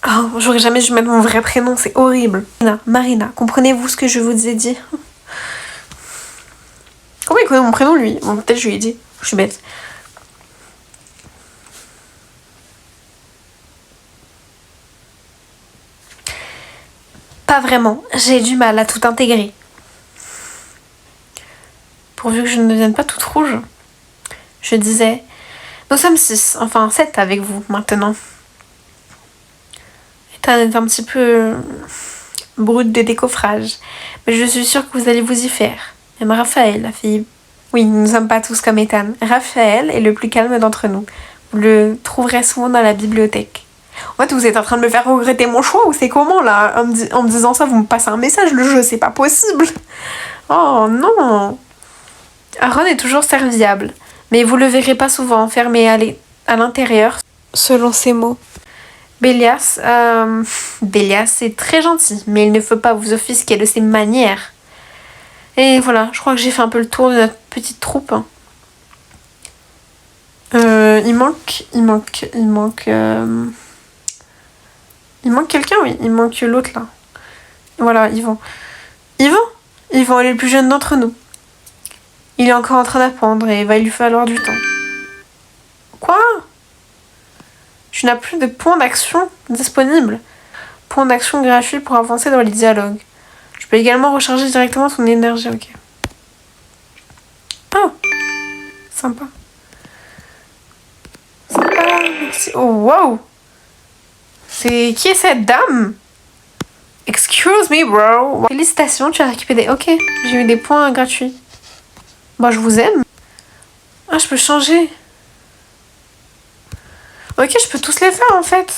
Oh, j'aurais jamais dû mettre mon vrai prénom, c'est horrible. Marina, comprenez-vous ce que je vous ai dit? Comment il connaît mon prénom lui? Bon, peut-être je lui ai dit, je suis bête. Pas vraiment, j'ai du mal à tout intégrer. Pourvu que je ne devienne pas toute rouge. Je disais, nous sommes 6, enfin 7 avec vous maintenant. Ethan est un petit peu brute de décoffrage, mais je suis sûre que vous allez vous y faire. Même Raphaël, la fille. Oui, nous ne sommes pas tous comme Ethan. Raphaël est le plus calme d'entre nous. Vous le trouverez souvent dans la bibliothèque. En fait, vous êtes en train de me faire regretter mon choix ou c'est comment là? En me disant ça, vous me passez un message, le jeu, c'est pas possible. Oh non. Aaron est toujours serviable, mais vous le verrez pas souvent enfermé à l'intérieur, selon ses mots. Bélias est très gentil, mais il ne faut pas vous offusquer de ses manières. Et voilà, je crois que j'ai fait un peu le tour de notre petite troupe. Il manque quelqu'un, oui. Il manque l'autre, là. Voilà, Yvan. Yvan est le plus jeune d'entre nous. Il est encore en train d'apprendre et il va lui falloir du temps. Quoi? Tu n'as plus de points d'action disponibles. Points d'action gratuits pour avancer dans les dialogues. Tu peux également recharger directement ton énergie, ok. Oh, sympa. Merci. Oh, wow. Qui est cette dame? Excuse me, bro. Félicitations, tu as récupéré Ok, j'ai eu des points gratuits. Bah, je vous aime. Ah, je peux changer. Ok, je peux tous les faire, en fait.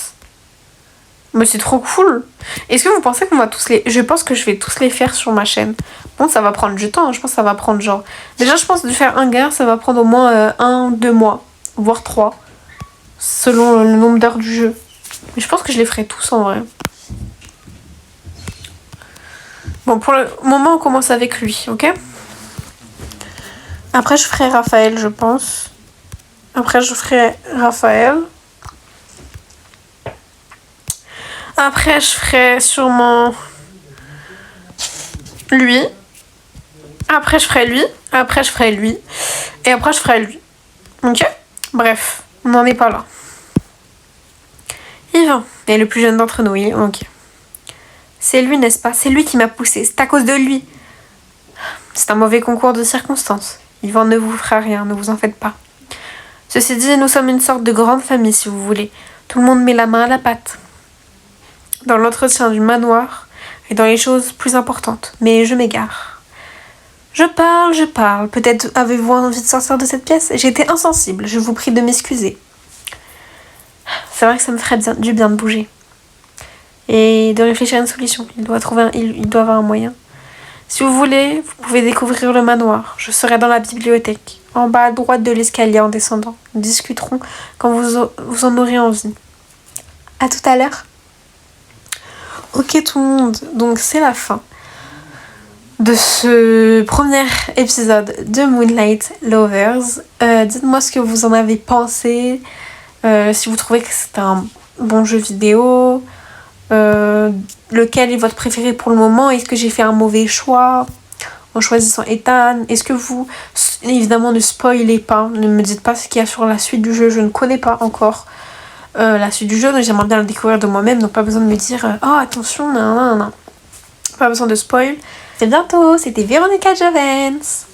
Mais c'est trop cool. Est-ce que vous pensez qu'on va tous les... Je pense que je vais tous les faire sur ma chaîne. Bon, ça va prendre du temps. Je pense que ça va prendre genre... Déjà, je pense de faire un gars, ça va prendre au moins 1-2 mois. Voire 3. Selon le nombre d'heures du jeu. Mais je pense que je les ferai tous en vrai. Bon, pour le moment, on commence avec lui, ok? Après, je ferai Raphaël, je pense. Après, je ferai Raphaël. Après, je ferai sûrement lui. Après, je ferai lui. Après, je ferai lui. Et après, je ferai lui. Ok? Bref, on n'en est pas là. Yvan est le plus jeune d'entre nous, oui, ok. C'est lui, n'est-ce pas? C'est lui qui m'a poussé. C'est à cause de lui. C'est un mauvais concours de circonstances. Yvan ne vous fera rien, ne vous en faites pas. Ceci dit, nous sommes une sorte de grande famille, si vous voulez. Tout le monde met la main à la pâte. Dans l'entretien du manoir et dans les choses plus importantes. Mais je m'égare. Je parle. Peut-être avez-vous envie de sortir de cette pièce? J'ai été insensible, je vous prie de m'excuser. C'est vrai que ça me ferait du bien de bouger. Et de réfléchir à une solution. Il doit avoir un moyen. Si vous voulez, vous pouvez découvrir le manoir. Je serai dans la bibliothèque, en bas à droite de l'escalier en descendant. Nous discuterons quand vous en aurez envie. À tout à l'heure. Ok tout le monde, donc c'est la fin de ce premier épisode de Moonlight Lovers. Dites-moi ce que vous en avez pensé, si vous trouvez que c'est un bon jeu vidéo, lequel est votre préféré pour le moment, est-ce que j'ai fait un mauvais choix en choisissant Ethan, est-ce que vous, évidemment ne spoilez pas, ne me dites pas ce qu'il y a sur la suite du jeu, je ne connais pas encore la suite du jeu, donc j'aimerais bien le découvrir de moi-même, donc pas besoin de me dire oh attention, non. Pas besoin de spoil. C'est bientôt, c'était Véronica Jovens.